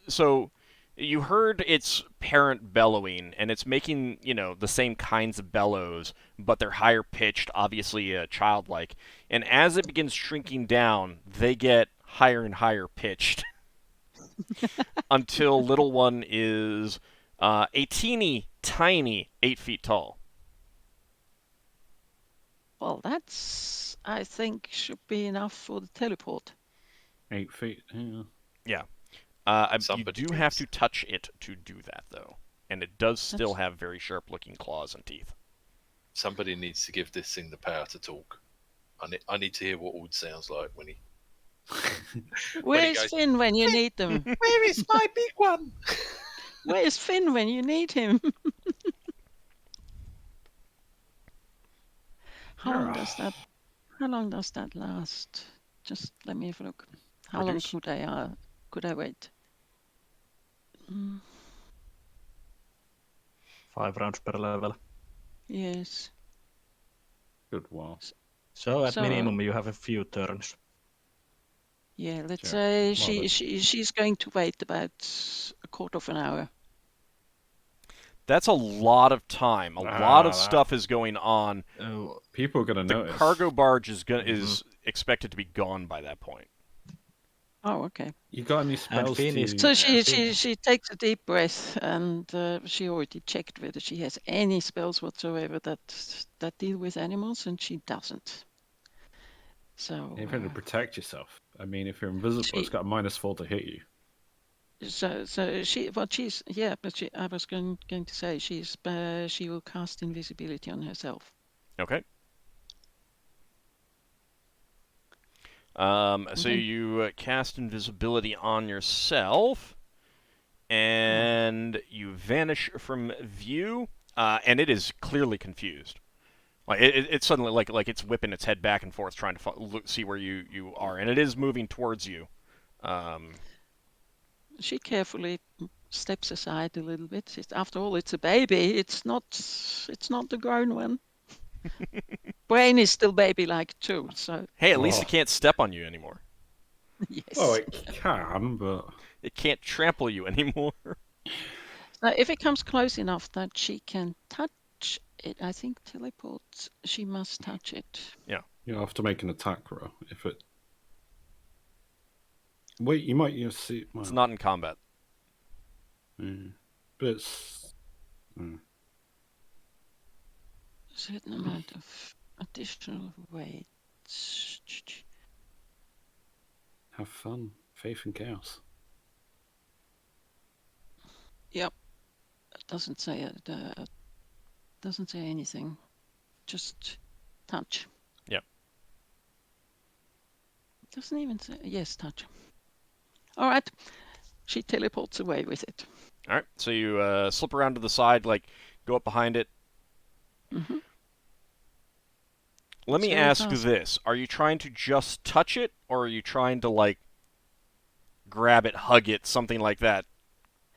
so you heard its parent bellowing, and it's making, the same kinds of bellows, but they're higher pitched, obviously childlike. And as it begins shrinking down, they get higher and higher pitched until little one is a teeny tiny 8 feet tall. Well, that's, I think, should be enough for the teleport. 8 feet. Yeah. Yeah. You do have to touch it to do that, though. And it does still have very sharp-looking claws and teeth. Somebody needs to give this thing the power to talk. I need to hear what Ord sounds like when he... Where's Finn when you need them? Where is my big one? Where's Finn when you need him? How long does that last? Just let me have a look. How long could I wait? 5 rounds per level. Yes. Good while. So at minimum you have a few turns. Yeah, let's say she's going to wait about a quarter of an hour. That's a lot of time. A lot of stuff is going on. People are going to notice. The cargo barge is expected to be gone by that point. Oh, okay. You got any spells? So she takes a deep breath, and she already checked whether she has any spells whatsoever that deal with animals, and she doesn't. So you've had to protect yourself. I mean, if you're invisible, it's got a -4 to hit you. So I was going to say she will cast invisibility on herself. Okay. So you cast invisibility on yourself, and you vanish from view, and it is clearly confused. Like it's suddenly like it's whipping its head back and forth, trying to see where you are, and it is moving towards you. She carefully steps aside a little bit. After all, it's a baby. It's not the grown one. Brain is still baby-like too. So hey, at least it can't step on you anymore. Yes. Oh, it can, but it can't trample you anymore. Now, if it comes close enough that she can touch it, I think teleports. She must touch it. Yeah. You have to make an attack roll if it. Wait, you might see. Well, it's not in combat. But it's. Certain amount of additional weight. Have fun, faith and chaos. Yep. It doesn't say anything. Just touch. Yep. It doesn't even say touch. All right. She teleports away with it. All right. So you slip around to the side, like go up behind it. Mm-hmm. Let me It's very ask fast. this: are you trying to just touch it, or are you trying to like grab it, hug it, something like that,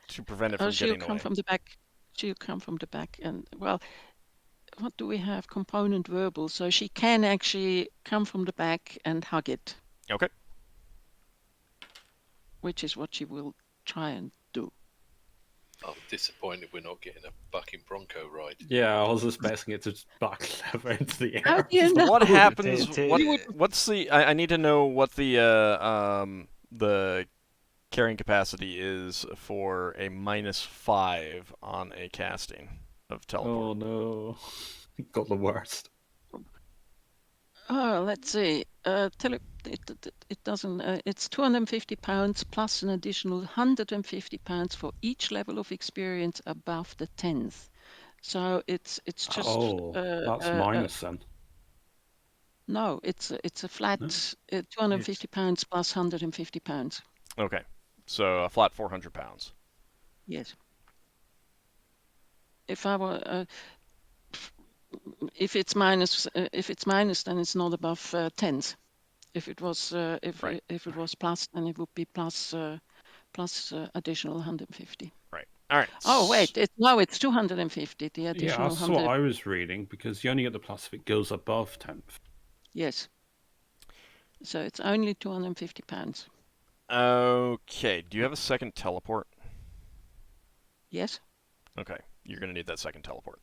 to prevent it from She'll getting come away? from the back. She'll come from the back, and well, what do we have? Component verbal, so she can actually come from the back and hug it, Okay. which is what she will try and do. I'm disappointed we're not getting a bucking bronco ride. Yeah, I was expecting it to just back lever into the air. How do you know? What happens? T- What's the? I need to know what the carrying capacity is for a -5 on a casting of teleport. Oh no, got the worst. Oh, let's see. It doesn't. It's 250 pounds plus an additional 150 pounds for each level of experience above the 10th. So it's just. That's minus then. No, it's a flat No? 250 pounds plus 150 pounds. Okay, so a flat 400 pounds. Yes. If I were, if it's minus, then it's not above 10s. If it was, Right. if it was plus, then it would be plus additional 150. Right. All right. Oh wait, it's 250. The Yeah, additional that's 100. what I was reading, because you only get the plus if it goes above 10th. Yes. So it's only 250 pounds. Okay. Do you have a second teleport? Yes. Okay. You're gonna need that second teleport.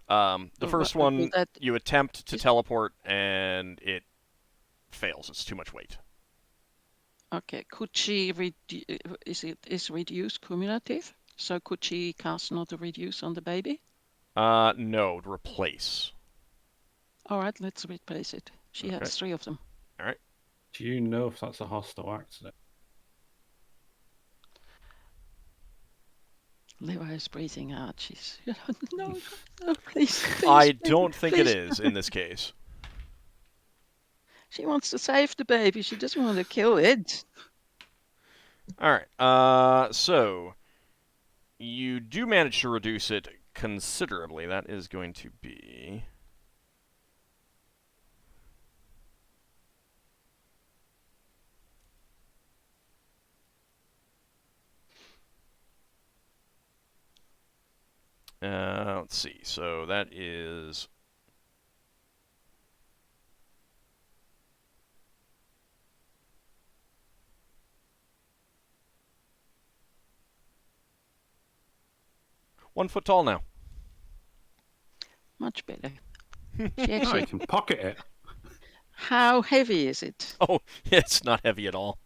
The first Well, one, that you attempt to teleport and it fails. It's too much weight. Okay, could she is reduce cumulative? So could she cast not a reduce on the baby? No. Replace. All right, let's replace it. She Okay. has 3 of them. All right. Do you know if that's a hostile accident? Lewa is breathing hard. She's no, please. I don't think it is in this case. She wants to save the baby. She doesn't want to kill it. All right. So you do manage to reduce it considerably. That is going to be. Let's see. So that is. One foot tall now. Much better. She Oh, you actually, can pocket it. how heavy is it? Oh, it's not heavy at all.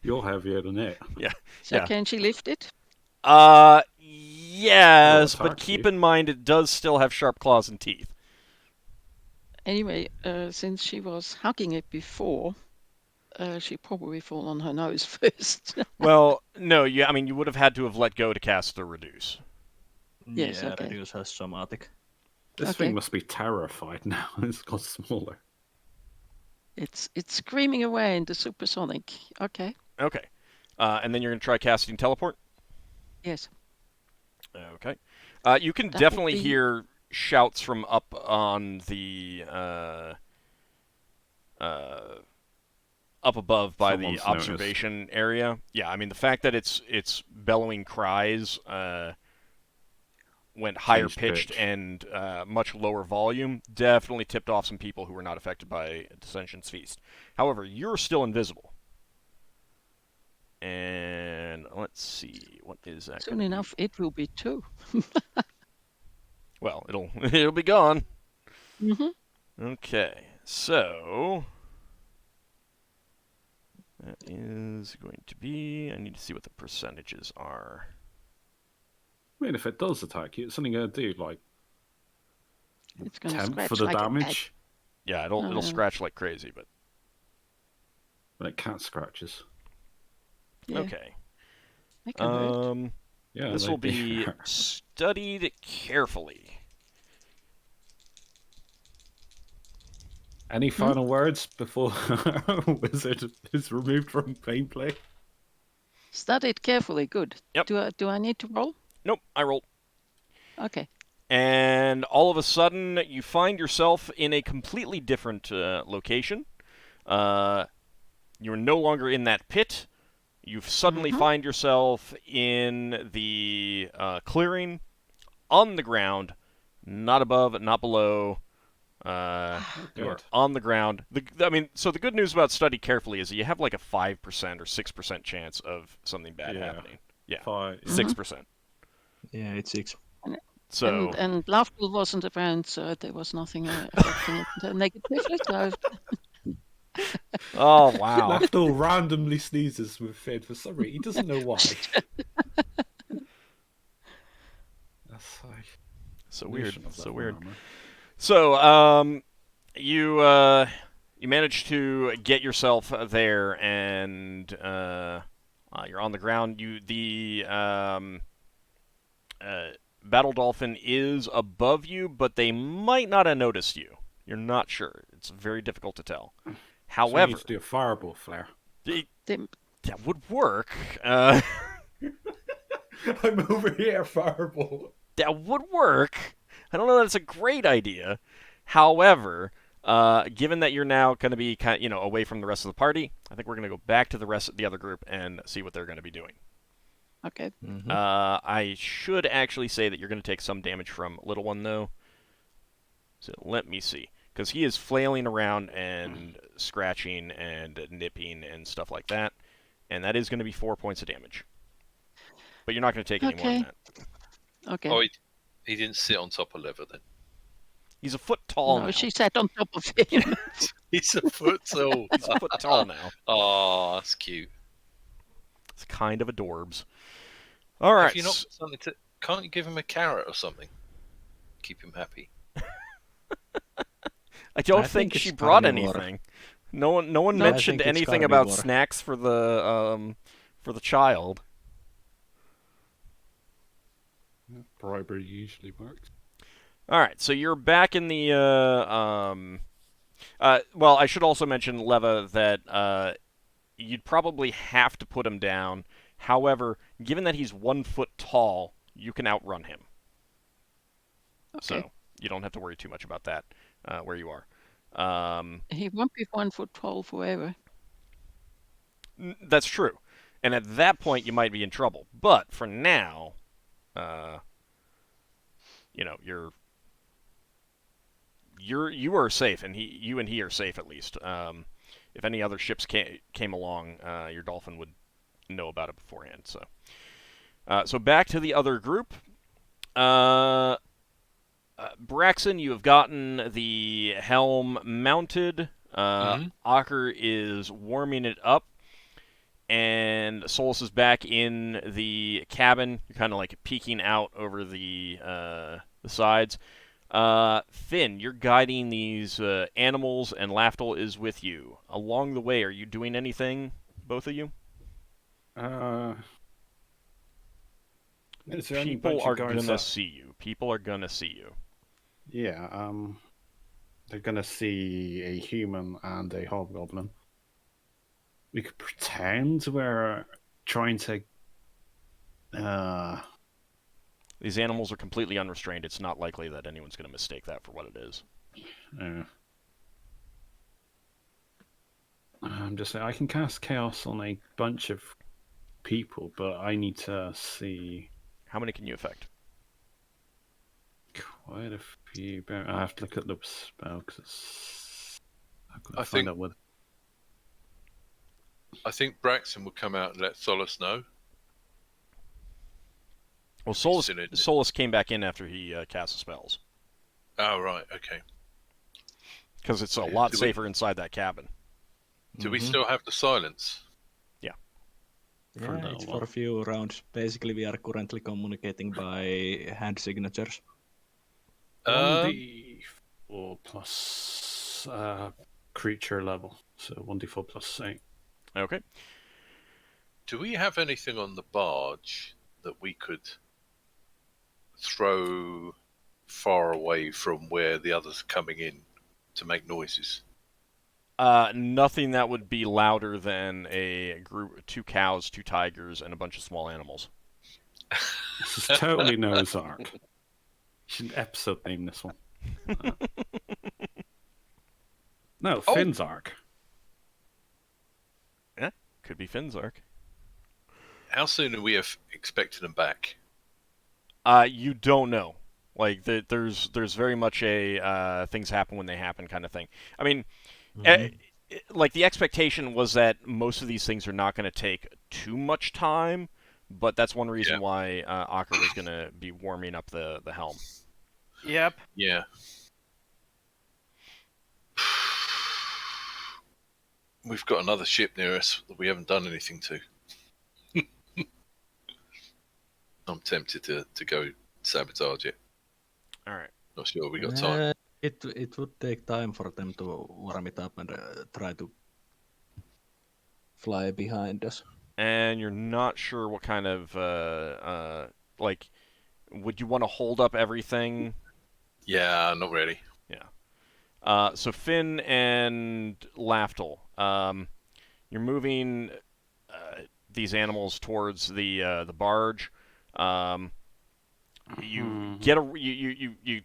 You're heavier than it. So Yeah. can she lift it? Yes, Well, but attack keep you. in mind it does still have sharp claws and teeth. Anyway, since she was hugging it before, she probably fall on her nose first. Well, no, I mean, you would have had to have let go to cast the reduce. Yes, yeah, okay. reduce has somatic. This Okay. thing must be terrified now. It's got smaller. It's screaming away in the supersonic. Okay. Okay. And then you're going to try casting teleport? Yes. Okay. You can That would definitely be- hear shouts from up on the up above by Someone's the observation area. Yeah, I mean the fact that it's bellowing cries went higher Changed pitched pitch. and much lower volume definitely tipped off some people who were not affected by Dissension's Feast. However, you're still invisible. And let's see, what is that? Soon gonna enough, it will be 2. Well, it'll be gone. Mm-hmm. Okay, so that is going to be. I need to see what the percentages are. I mean, if it does attack you, it's something going to do, like, It's going to 10th scratch for the like a cat. damage. Yeah, it'll scratch like crazy, but When it cat scratches. Yeah, okay. they can hurt. Yeah, This they will do be hurt. studied carefully. Any final words before Wizard is removed from gameplay? Study it carefully. Good. Yep. Do I need to roll? Nope, I rolled. Okay. and all of a sudden you find yourself in a completely different location. You're no longer in that pit. You suddenly find yourself in the clearing, on the ground, not above, not below. You are on the ground. So the good news about study carefully is that you have like a 5% or 6% chance of something bad happening. Yeah, 6%. Yeah, it's 6. So and Lafdul wasn't around, so there was nothing affecting it negatively. So oh wow, Lafdul randomly sneezes with Finn for some reason. He doesn't know why. That's like so weird. So weird. Armor. So you manage to get yourself there, and you're on the ground. The Battle Dolphin is above you, but they might not have noticed you. You're not sure. It's very difficult to tell. However, so you need to do a fireball flare. That would work. I'm over here, fireball. That would work. I don't know that it's a great idea. However, given that you're now going to be away from the rest of the party, I think we're going to go back to the other group and see what they're going to be doing. okay. I should actually say that you're going to take some damage from Little One, though. So let me see. Because he is flailing around and scratching and nipping and stuff like that. And that is going to be 4 points of damage. But you're not going to take any more than that. Okay. Oh, he didn't sit on top of Leather then. He's a foot tall No, now. she sat on top of him. He's a foot tall. He's a foot tall now. Oh, that's cute. It's kind of adorbs. All right. Have you not got something to? Can't you give him a carrot or something? Keep him happy. I don't think she brought anything. No one mentioned anything about snacks for the child. Bribery usually works. All right, so you're back in the well, I should also mention, Leva, that you'd probably have to put him down. However, given that he's 1 foot tall, you can outrun him. Okay. So you don't have to worry too much about that where you are. He won't be 1 foot tall forever. That's true. And at that point, you might be in trouble. But for now, you are safe, and you and he are safe at least. If any other ships came along, your dolphin would know about it beforehand. So back to the other group. Braxon, you have gotten the helm mounted. Ockar is warming it up, and Solas is back in the cabin. You're kind of like peeking out over the sides. Finn, you're guiding these animals, and Lafdul is with you. Along the way, are you doing anything, both of you? People are gonna see you. People are gonna see you. Yeah, they're gonna see a human and a hobgoblin. We could pretend we're trying to. These animals are completely unrestrained. It's not likely that anyone's going to mistake that for what it is. I'm just saying, I can cast chaos on a bunch of people, but I need to see. How many can you affect? Quite a few. I have to look at the spell because I think Braxon will come out and let Solas know. Well, Solas came back in after he cast the spells. Oh, right, okay. Because it's a lot safer inside that cabin. Do we still have the silence? Yeah. Yeah, it's for a few rounds. Basically, we are currently communicating by hand signatures. 1d4 plus creature level, so 1d4 plus 8. Okay. Do we have anything on the barge that we could throw far away from where the others are coming in to make noises? Nothing that would be louder than a group, 2 cows, 2 tigers, and a bunch of small animals. This is totally Noah's Ark. Should episode name this one. No, Finn's arc. Yeah, could be Finn's arc. How soon are we expecting them back? You don't know. Like there's very much a things happen when they happen kind of thing. I mean, like the expectation was that most of these things are not going to take too much time, but that's one reason why Ockar was going to be warming up the helm. Yep. Yeah. We've got another ship near us that we haven't done anything to. I'm tempted to go sabotage it. All right. Not sure we got time. It would take time for them to warm it up and try to fly behind us. And you're not sure what kind of like, would you want to hold up everything? Yeah, not really. Yeah. So Finn and Lafdul, you're moving these animals towards the barge. You get you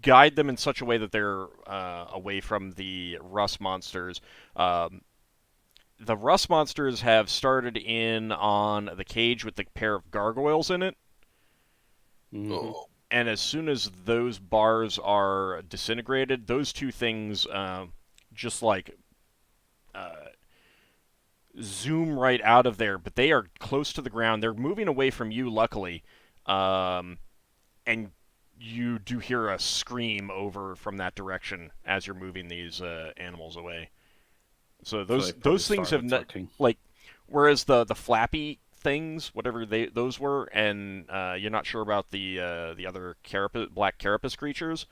guide them in such a way that they're away from the rust monsters. The rust monsters have started in on the cage with the pair of gargoyles in it. Oh. And as soon as those bars are disintegrated, those two things just like zoom right out of there. But they are close to the ground. They're moving away from you, luckily. And you do hear a scream over from that direction as you're moving these animals away. So those things have not, like, whereas the flappy things, whatever those were, and you're not sure about the other black carapace creatures.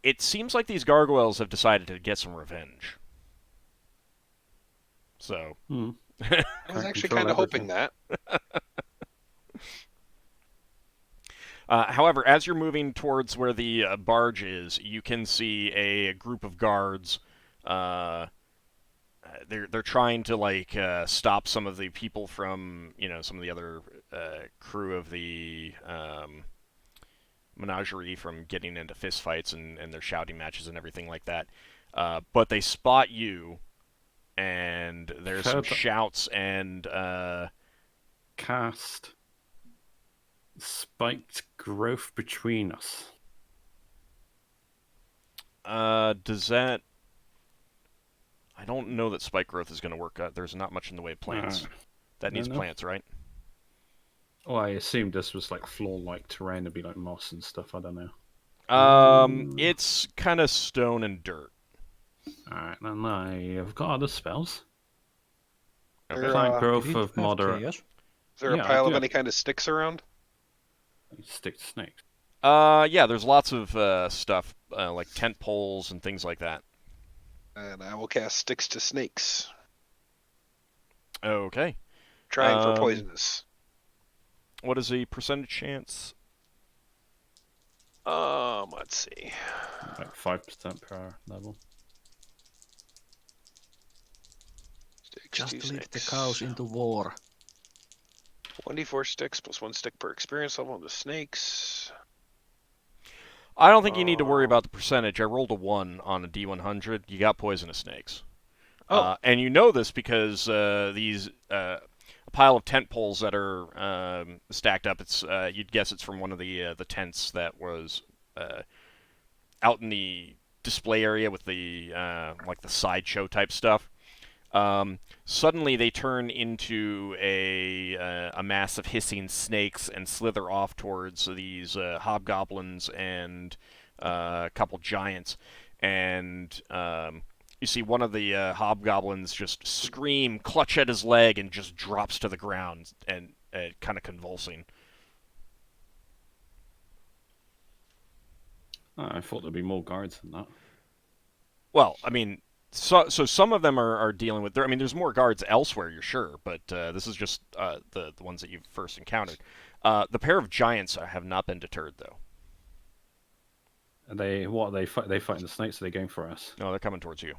It seems like these gargoyles have decided to get some revenge. So I was actually kind of hoping that. However, as you're moving towards where the barge is, you can see a group of guards. They're trying to like stop some of the people from some of the other crew of the menagerie from getting into fistfights and their shouting matches and everything like that. But they spot you, and there's some shouts and cast spiked growth between us. Does that? I don't know that spike growth is going to work. There's not much in the way of plants. That needs plants, right? Oh, I assumed this was like floor-like terrain. It'd be like moss and stuff. I don't know. It's kind of stone and dirt. Alright, then I've got other spells. Okay. Plant growth of moderate. Is there a pile of any kind of sticks around? Stick to snakes. Yeah, there's lots of stuff like tent poles and things like that. And I will cast Sticks to Snakes. Okay. Trying for poisonous. What is the percentage chance? Let's see. Like 5% per level. Sticks Just to lead snakes. the cows into war. 1d4 sticks plus 1 stick per experience level on the snakes. I don't think you need to worry about the percentage. I rolled a 1 on a D100. You got poisonous snakes. And you know this because these a pile of tent poles that are stacked up. It's you'd guess it's from one of the tents that was out in the display area with the like the sideshow type stuff. Suddenly they turn into a mass of hissing snakes and slither off towards these hobgoblins and a couple giants. And you see one of the hobgoblins just scream, clutch at his leg, and just drops to the ground and kind of convulsing. I thought there'd be more guards than that. Well, I mean, so some of them are dealing with. I mean, there's more guards elsewhere, you're sure, but this is just the ones that you've first encountered. The pair of giants have not been deterred, though. Are they fighting the snakes? Are they going for us? No, they're coming towards you.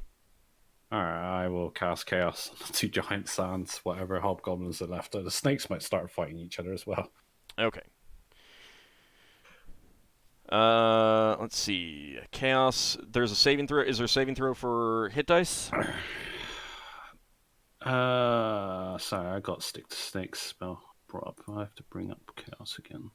Alright, I will cast chaos on the two giant sands, whatever hobgoblins are left. The snakes might start fighting each other as well. Okay. Let's see. Chaos. There's a saving throw. Is there a saving throw for hit dice? Sorry, I got stick to snake spell brought up. I have to bring up chaos again.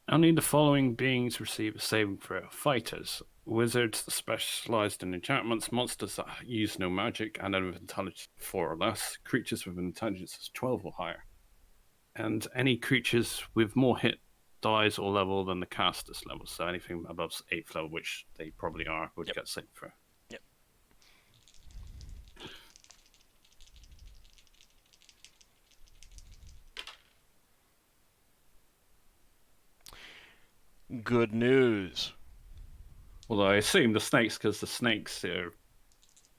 Only the following beings receive a saving throw: fighters, wizards specialized in enchantments, monsters that use no magic, and with intelligence 4 or less, creatures with an intelligence of 12 or higher, and any creatures with more hit dice or level than the caster's level. So anything above 8th level, which they probably are, would get saved throw. Yep. Good news. Although I assume the snakes, because the snakes are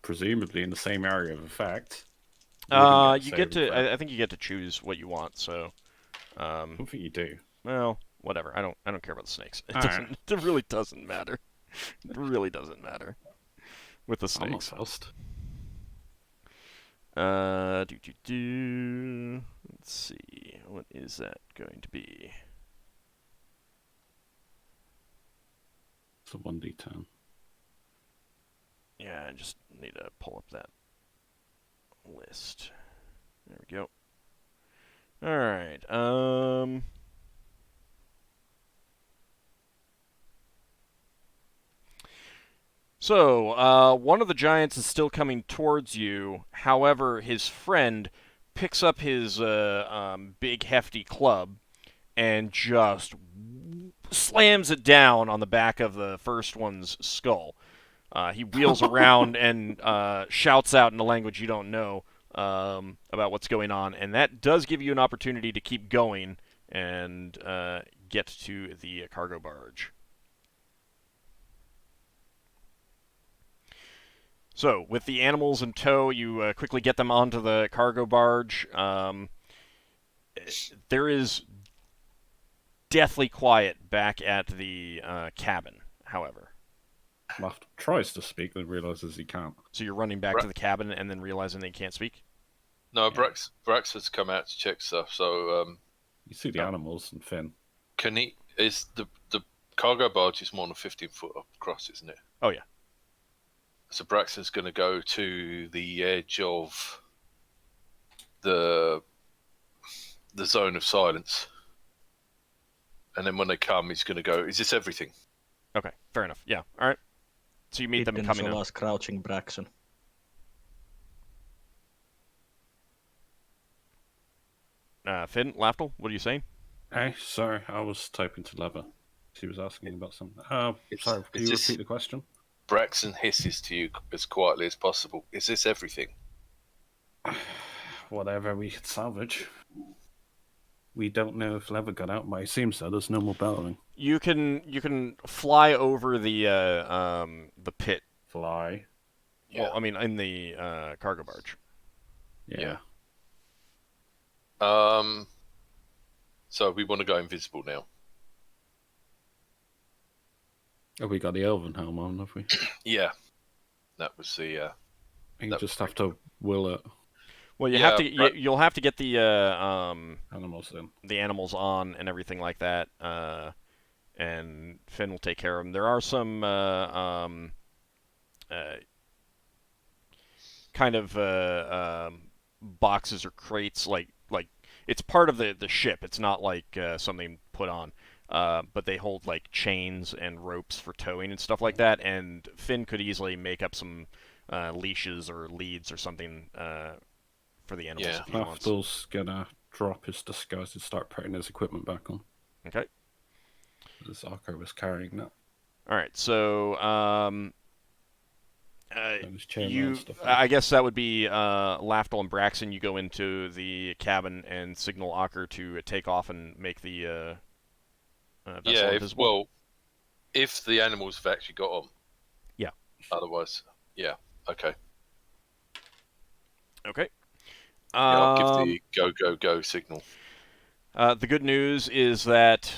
presumably in the same area of effect. You get to. I think you get to choose what you want. So. I don't think you do. Well, whatever. I don't care about the snakes. It doesn't. It really doesn't matter. It really doesn't matter with the snakes. I'm not fussed. Let's see. What is that going to be? It's a 1d10. Yeah, I just need to pull up that list. There we go. All right. So, one of the giants is still coming towards you. However, his friend picks up his big, hefty club and just slams it down on the back of the first one's skull. He wheels around and shouts out in a language you don't know about what's going on, and that does give you an opportunity to keep going and get to the cargo barge. So, with the animals in tow, you quickly get them onto the cargo barge. There is deathly quiet back at the cabin, however. Lafdul tries to speak, but realizes he can't. So you're running back to the cabin and then realizing they can't speak? No, Brax has come out to check stuff, so... you see the animals and Finn. Can he... Is the cargo barge is more than 15 foot across, isn't it? Oh, yeah. So Braxton's going to go to the edge of the zone of silence. And then when they come, he's going to go, is this everything? Okay, fair enough. Yeah, all right. So you meet them coming Solas crouching Braxon. Finn, Lafdul, what are you saying? Hey, sorry, I was typing to Leva. She was asking about something. Sorry, can you repeat the question? Braxton hisses to you as quietly as possible. Is this everything? Whatever we could salvage. We don't know if Leva got out, but it seems so. There's no more bellowing. You can fly over the pit. Fly? Yeah. Well, I mean, in the cargo barge. Yeah. So we want to go invisible now. Oh, we got the elven helm on, have we? Yeah. That was the... you just have to will it. Well, you'll have to get the animals in. The animals on and everything like that, and Finn will take care of them. There are some kind of boxes or crates, like it's part of the ship. It's not like something put on, but they hold like chains and ropes for towing and stuff like that. And Finn could easily make up some leashes or leads or something. For the animals, if he wants. Half-Elven's gonna drop his disguise and start putting his equipment back on. Okay. This Ockar was carrying that. All right, so I guess that would be Lafdul and Braxon. You go into the cabin and signal Ockar to take off and make the vessel invisible. If the animals have actually got on. Yeah. Otherwise, yeah. Okay. Okay. I'll give the go signal. The good news is that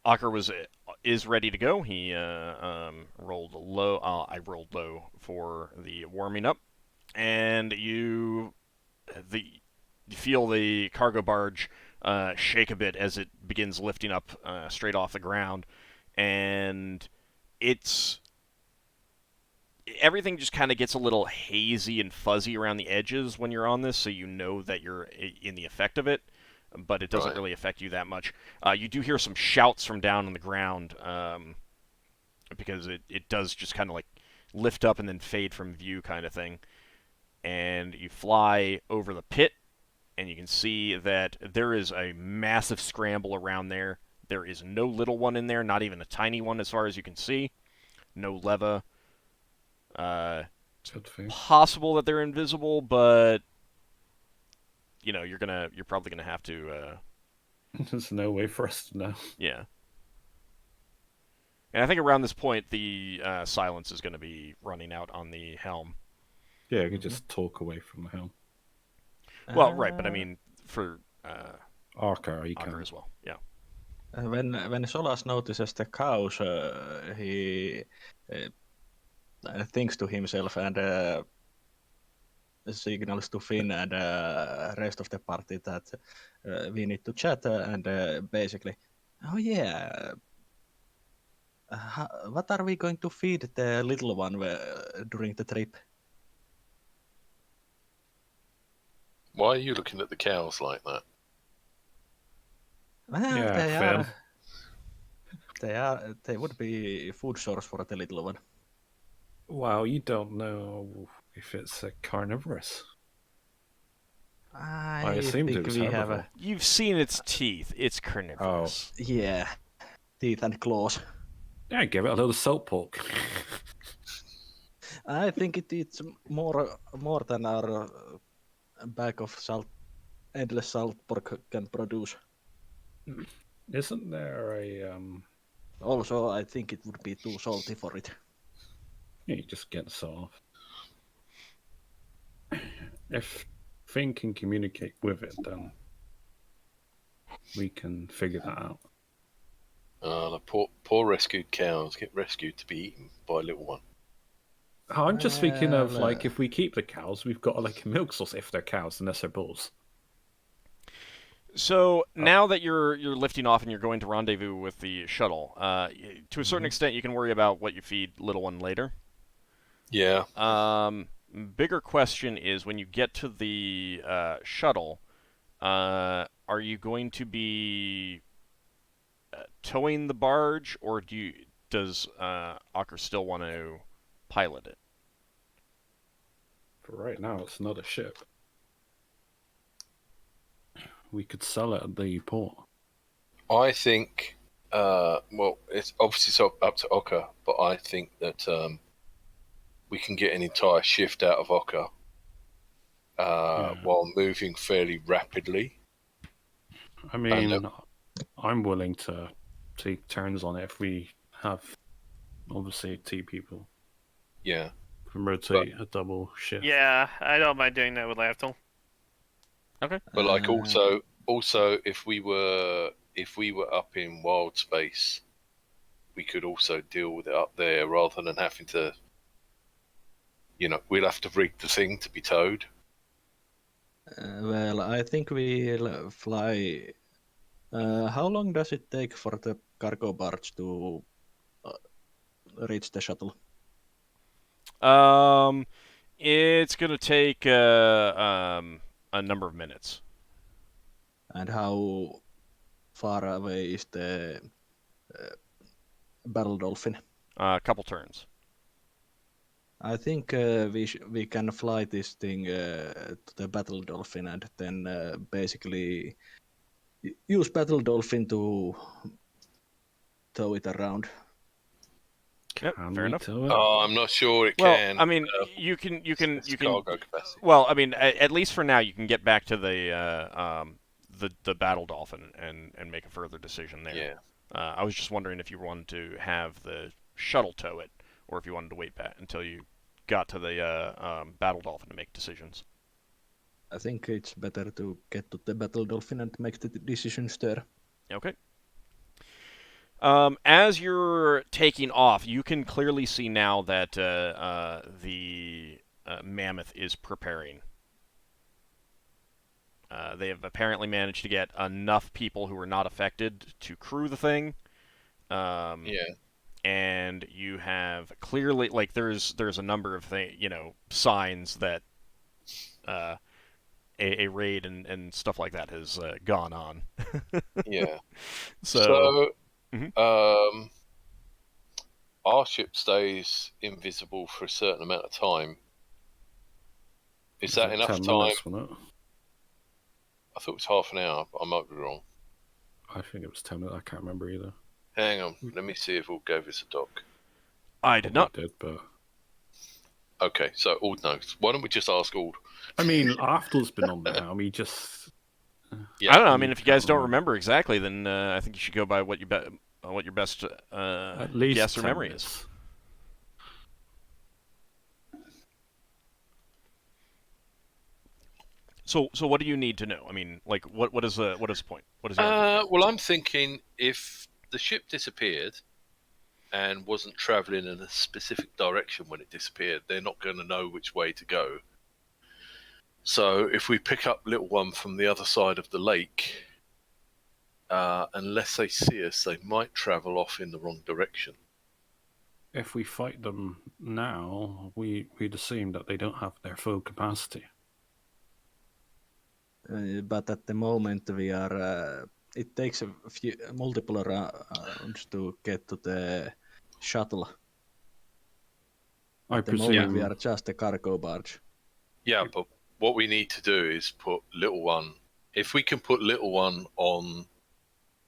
Ockar is ready to go. He rolled low. I rolled low for the warming up, and you you feel the cargo barge shake a bit as it begins lifting up straight off the ground, and everything just kind of gets a little hazy and fuzzy around the edges when you're on this, so you know that you're in the effect of it, but it doesn't really affect you that much. You do hear some shouts from down on the ground, because it does just kind of like lift up and then fade from view kind of thing. And you fly over the pit, and you can see that there is a massive scramble around there. There is no little one in there, not even a tiny one as far as you can see. No leva. Possible that they're invisible, but you're probably gonna have to. There's no way for us to know. Yeah. And I think around this point, the silence is going to be running out on the helm. Yeah, you can just talk away from the helm. Well, right, but I mean for Ockar, you Ockar can as well. Yeah. When Solas notices the cows, he thinks to himself and signals to Finn and rest of the party that we need to chat and basically, oh yeah, what are we going to feed the little one during the trip? Why are you looking at the cows like that? Well, yeah, they would be food source for the little one. Wow, you don't know if it's a carnivorous. I assumed think it was we have herbivore. You've seen its teeth. It's carnivorous. Yeah, teeth and claws. Yeah, give it a little salt pork. I think it eats more than our bag of endless salt pork can produce. Isn't there a Also, I think it would be too salty for it. Yeah, you just get soft. If Finn can communicate with it, then we can figure that out. The poor rescued cows get rescued to be eaten by a little one. I'm just thinking of like if we keep the cows, we've got like a milk source if they're cows unless they're bulls. So now that you're lifting off and you're going to rendezvous with the shuttle, to a certain extent, you can worry about what you feed little one later. Yeah. Bigger question is when you get to the shuttle, are you going to be towing the barge, or does Ockar still want to pilot it? For right now, it's not a ship. We could sell it at the port. I think, it's obviously up to Ockar, but I think that we can get an entire shift out of Ockar while moving fairly rapidly. I mean, I'm willing to take turns on it if we have, obviously, 2 people. Yeah. Can rotate a double shift. Yeah, I don't mind doing that with Lafdul. Okay. But like also if we were up in Wildspace, we could also deal with it up there rather than having to. We'll have to rig the thing to be towed. Well, I think we'll fly. How long does it take for the cargo barge to reach the shuttle? It's gonna take a number of minutes. And how far away is the battle dolphin? A couple turns. I think we can fly this thing to the battle dolphin and then basically use battle dolphin to tow it around. Yep, fair enough. Oh, I'm not sure it can. Well, I mean, you can. Cargo capacity. Well, I mean, at least for now, you can get back to the battle dolphin and make a further decision there. Yeah. I was just wondering if you wanted to have the shuttle tow it, or if you wanted to wait back until you got to the battle dolphin to make decisions. I think it's better to get to the battle dolphin and make the decisions there. Okay. As you're taking off, you can clearly see now that the mammoth is preparing. They have apparently managed to get enough people who are not affected to crew the thing. Yeah. And you have clearly, like, there's a number of signs that a raid and stuff like that has gone on. Yeah. So our ship stays invisible for a certain amount of time. Is that enough 10 time? minutes, wasn't it? I thought it was half an hour, but I might be wrong. I think it was 10 minutes. I can't remember either. Hang on, let me see if Uld gave us a doc. I did not. Did, but... Okay, so Uld knows. Why don't we just ask Uld? I mean, Lafdul's been on there. I mean, just... I don't know. I mean, if you guys don't remember exactly, then I think you should go by what your best at least guess or memory is. So what do you need to know? I mean, like, what is the point? What is well, I'm thinking if the ship disappeared and wasn't travelling in a specific direction when it disappeared, they're not going to know which way to go. So if we pick up Little One from the other side of the lake, unless they see us, they might travel off in the wrong direction. If we fight them now, we'd assume that they don't have their full capacity. But at the moment we are. It takes multiple rounds to get to the shuttle. I At the presume moment we are just a cargo barge. Yeah, but what we need to do is put Little One. If we can put Little One on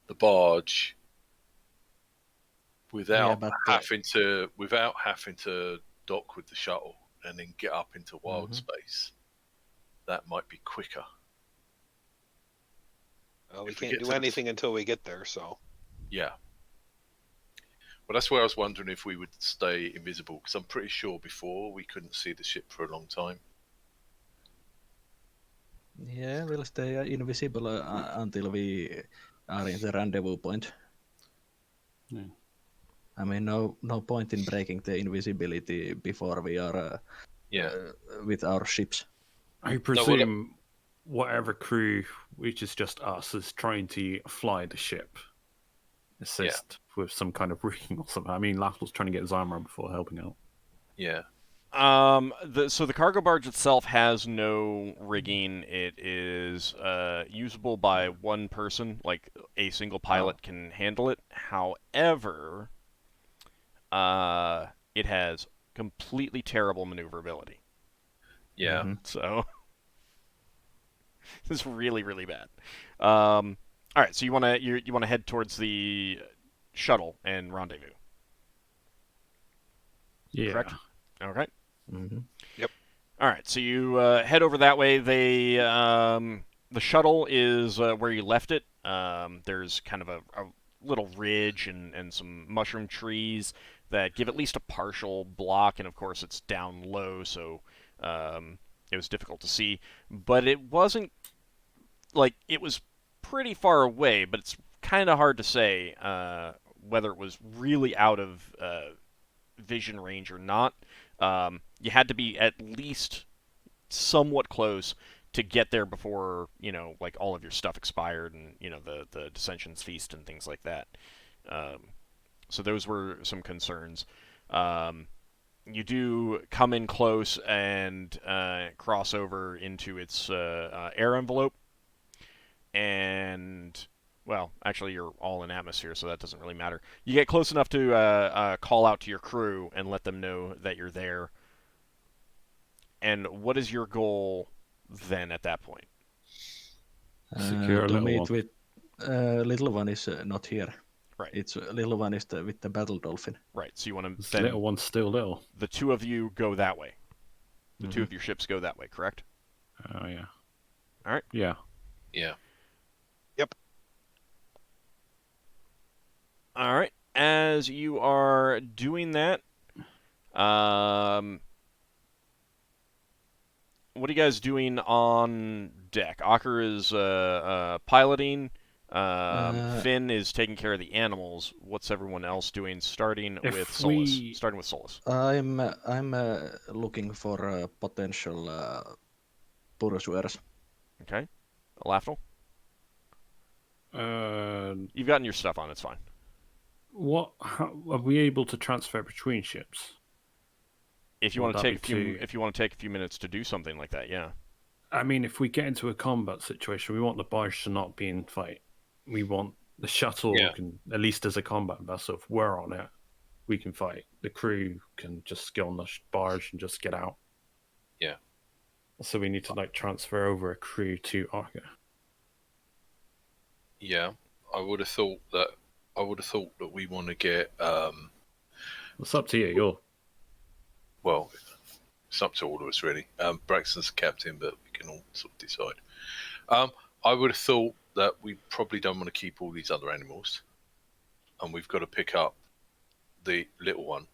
the barge without having to dock with the shuttle and then get up into Wildspace, that might be quicker. Well, we can't do anything until we get there, so... Yeah. Well, that's where I was wondering if we would stay invisible, because I'm pretty sure before we couldn't see the ship for a long time. Yeah, we'll stay invisible until we are in the rendezvous point. Yeah. I mean, no point in breaking the invisibility before we are with our ships. I presume whatever crew, which is just us, is trying to fly the ship. Assist with some kind of rigging or something. I mean, Lafdul's trying to get his armor before helping out. Yeah. So the cargo barge itself has no rigging. It is usable by one person, like a single pilot can handle it. However, it has completely terrible maneuverability. Yeah. Mm-hmm. So it's really, really bad. All right, so you wanna head towards the shuttle and rendezvous. Yeah. Correct? Okay. Mm-hmm. Yep. All right, so you head over that way. The shuttle is where you left it. There's kind of a little ridge and some mushroom trees that give at least a partial block, and of course it's down low, so it was difficult to see. But it wasn't like it was pretty far away, but it's kind of hard to say whether it was really out of vision range or not. You had to be at least somewhat close to get there before, like all of your stuff expired and, the Dissension's Feast and things like that. So those were some concerns. You do come in close and cross over into its air envelope. And, well, actually you're all in atmosphere, so that doesn't really matter. You get close enough to call out to your crew and let them know that you're there. And what is your goal then at that point? Secure to Little meet One. with Little One is not here. Right. It's Little One is with the battle dolphin. Right, so you want to Then Little One's still little. The two of you go that way. The two of your ships go that way, correct? Oh, yeah. All right. Yeah. Yeah. Yep. All right. As you are doing that, what are you guys doing on deck? Ockar is piloting. Finn is taking care of the animals. What's everyone else doing? Starting with Solas. I'm looking for potential pursuers. Okay. Lafdul? You've gotten your stuff on. It's fine. How, are we able to transfer between ships? If you want to take a few minutes to do something like that, yeah. I mean, if we get into a combat situation, we want the barge to not be in fight. We want the shuttle, at least as a combat vessel, if we're on it, we can fight. The crew can just get on the barge and just get out. Yeah. So we need to transfer over a crew to Ockar. Yeah, I would have thought that we want to get. It's up to you. Well, it's up to all of us really. Braxon's the captain, but we can all sort of decide. I would have thought that we probably don't want to keep all these other animals, and we've got to pick up the little one.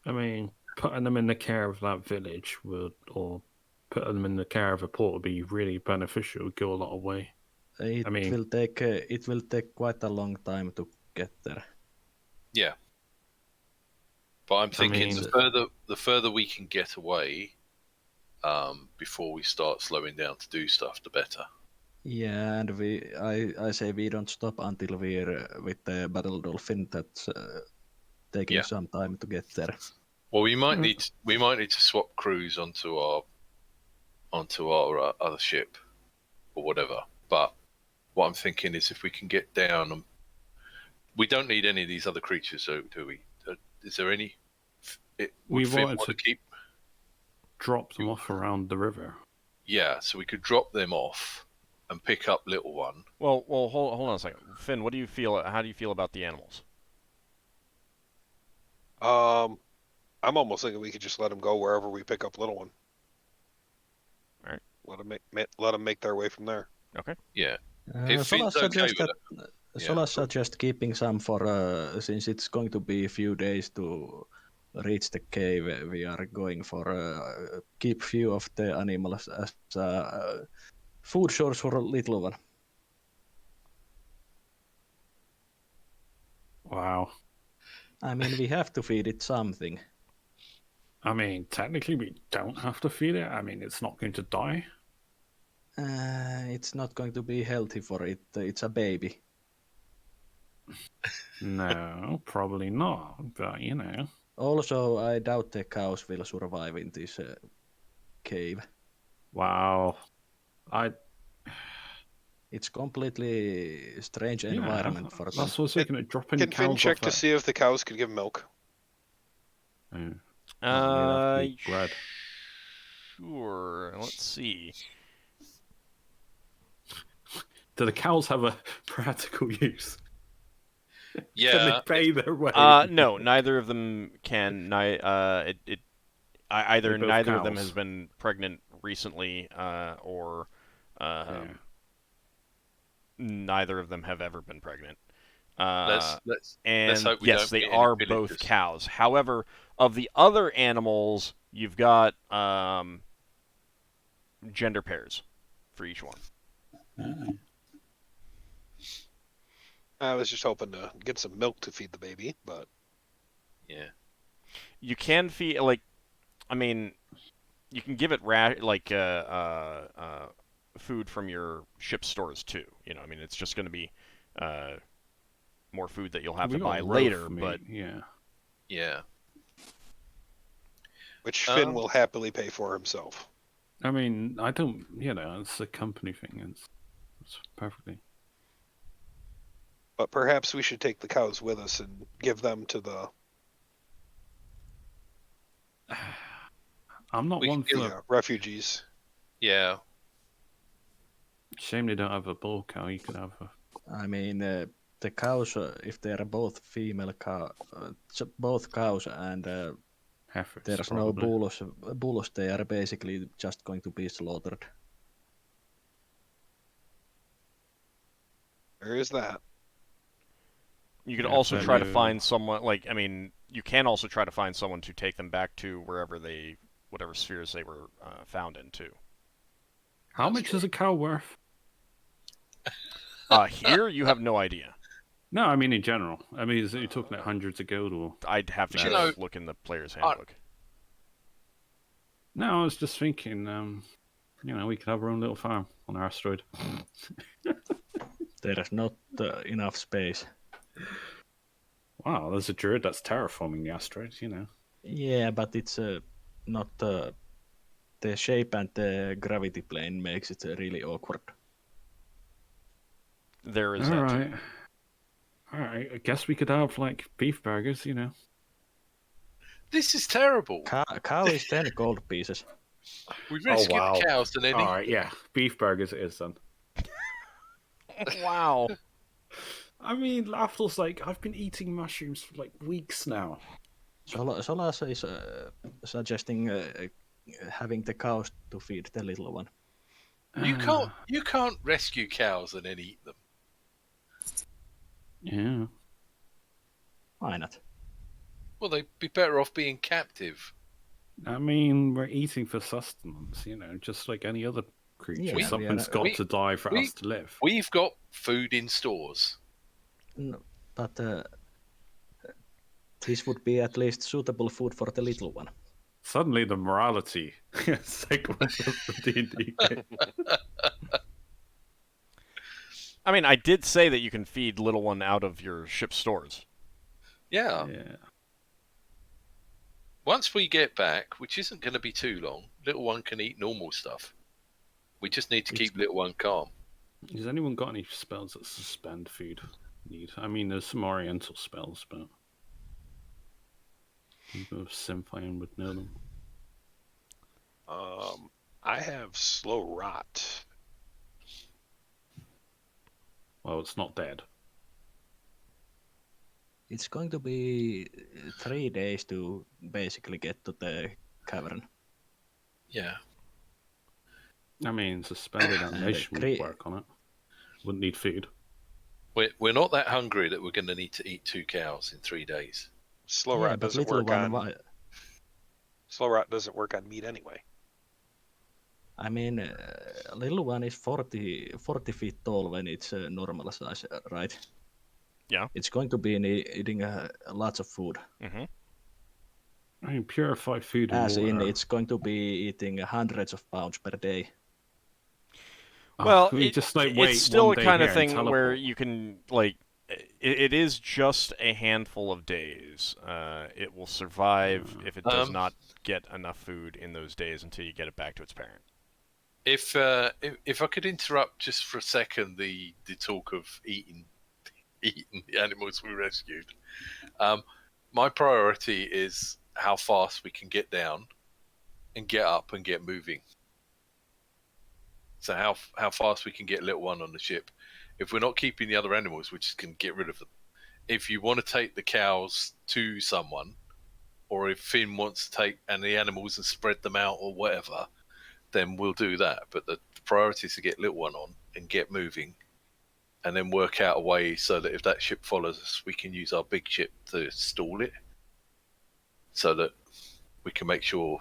I mean, putting them in the care of that village or putting them in the care of a port would be really beneficial. It would go a lot of way. It will take quite a long time to get there. Yeah. But I'm thinking the further we can get away before we start slowing down to do stuff, the better. Yeah, and I say we don't stop until we're with the battle dolphin. That's taking some time to get there. Well, we might need to swap crews onto our other ship or whatever. But what I'm thinking is if we can get down, and we don't need any of these other creatures, so do we? Is there any? We wanted to keep drop them off around the river. Yeah, so we could drop them off and pick up little one. Well, hold on a second, Finn. What do you feel? How do you feel about the animals? I'm almost thinking we could just let them go wherever we pick up little one. All right. Let them make their way from there. Okay. Yeah. Solas suggests keeping some for since it's going to be a few days to reach the cave. We are going for keep few of the animals as food source for a little one. Wow. I mean, we have to feed it something. I mean, technically, we don't have to feed it. I mean, it's not going to die. It's not going to be healthy for it. It's a baby. No, probably not. But, Also, I doubt the cows will survive in this cave. Wow. It's completely strange environment for them. That's what's going to drop in. Can Finn check to see if the cows could give milk? Bread. Sure. Let's see. Do the cows have a practical use? Yeah. Can they pay their way? No, neither of them can. Either neither of them has been pregnant recently, or neither of them have ever been pregnant. Let's hope we yes, they are both cows. However, of the other animals, you've got gender pairs for each one. I was just hoping to get some milk to feed the baby, but yeah, you can feed you can give it food from your ship stores too. It's just going to be more food that you'll have to buy later. But yeah, which Finn will happily pay for himself. I mean, I don't. It's a company thing. It's perfectly. But perhaps we should take the cows with us and give them to the. I'm not one for refugees. Yeah. Shame they don't have a bull cow. You could have a. I mean, the cows, if they are both female both cows and heifers, there's probably. no bulls, they are basically just going to be slaughtered. There is that. You could also try to find someone, you can also try to find someone to take them back to whatever spheres they were found in, too. How much is a cow worth? Here, you have no idea. No, I mean in general. I mean, you're talking about hundreds of gold, or... I'd have to look in the player's handbook. No, I was just thinking, we could have our own little farm. on our asteroid. There's not enough space. Wow, there's a druid that's terraforming the asteroid, you know. Yeah, but it's not the shape and the gravity plane makes it really awkward. There is that too. All right, I guess we could have like beef burgers, you know. This is terrible. Cow is 10 gold pieces. We rescued the cows and then all right, yeah, beef burgers it is then. Wow. I mean, Lafdul's like, I've been eating mushrooms for like weeks now. Solas is suggesting having the cows to feed the little one. You can't rescue cows and then eat them. Yeah. Why not? Well, they'd be better off being captive. I mean, we're eating for sustenance, you know, just like any other creature. Yeah, Something's got to die for us to live. We've got food in stores. No, but this would be at least suitable food for the little one. Suddenly the morality segment of the D&D game. I mean, I did say that you can feed little one out of your ship stores. Yeah. Yeah. Once we get back, which isn't going to be too long, little one can eat normal stuff. We just need to keep little one calm. Has anyone got any spells that suspend food need? I mean, there's some oriental spells, but people of Symphyon would know them. I have slow rot. Well, it's not dead. It's going to be 3 days to basically get to the cavern. Yeah. I mean, suspended animation would work on it. Wouldn't need food. We're not that hungry that we're going to need to eat 2 cows in 3 days. Slow rot doesn't work on. Slow rot doesn't work on meat anyway. I mean, little one is 40 feet tall when it's normal size, right? Yeah. It's going to be eating lots of food. Mm-hmm. I mean, purified food. As in, it's going to be eating hundreds of pounds per day. Well, it's still a kind of thing where you can, like, it is just a handful of days. It will survive if it does not get enough food in those days until you get it back to its parent. If I could interrupt just for a second the talk of eating the animals we rescued. My priority is how fast we can get down and get up and get moving. So how fast we can get little one on the ship. If we're not keeping the other animals, we just can get rid of them. If you want to take the cows to someone, or if Finn wants to take the animals and spread them out or whatever, then we'll do that. But the priority is to get little one on and get moving, and then work out a way so that if that ship follows us, we can use our big ship to stall it, so that we can make sure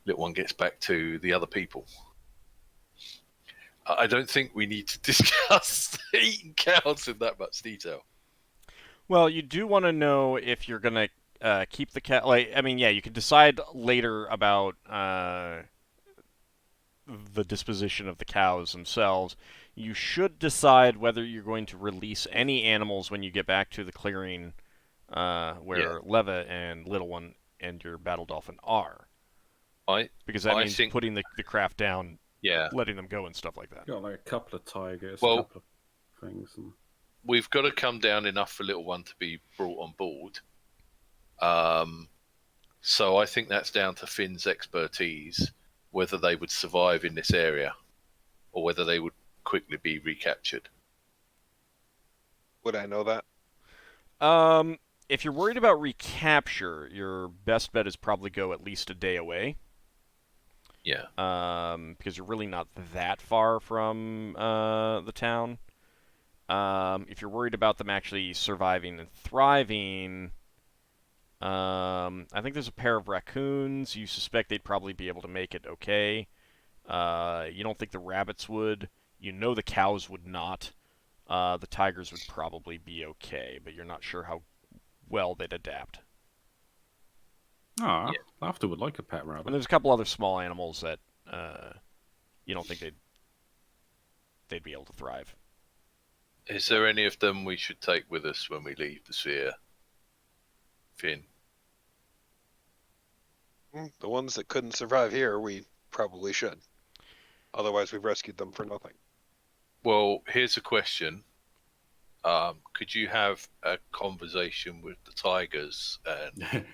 little one gets back to the other people. I don't think we need to discuss eating cows in that much detail. Well, you do want to know if you're going to keep the cat. Like, I mean, yeah, you can decide later about the disposition of the cows themselves. You should decide whether you're going to release any animals when you get back to the clearing where Leva and Little One and your Battle Dolphin are. Because that means putting the craft down, letting them go and stuff like that. Got like a couple of tigers, a couple of things. And... We've got to come down enough for Little One to be brought on board. So I think that's down to Finn's expertise, whether they would survive in this area or whether they would quickly be recaptured. Would I know that? If you're worried about recapture, your best bet is probably go at least a day away. Yeah. Because you're really not that far from the town. If you're worried about them actually surviving and thriving, I think there's a pair of raccoons. You suspect they'd probably be able to make it okay. You don't think the rabbits would. You know the cows would not. The tigers would probably be okay, but you're not sure how well they'd adapt. Lafdul would like a pet rabbit. And there's a couple other small animals that you don't think they'd they'd be able to thrive. Is there any of them we should take with us when we leave the sphere? Finn? The ones that couldn't survive here, we probably should. Otherwise, we've rescued them for nothing. Well, here's a question. Could you have a conversation with the tigers? And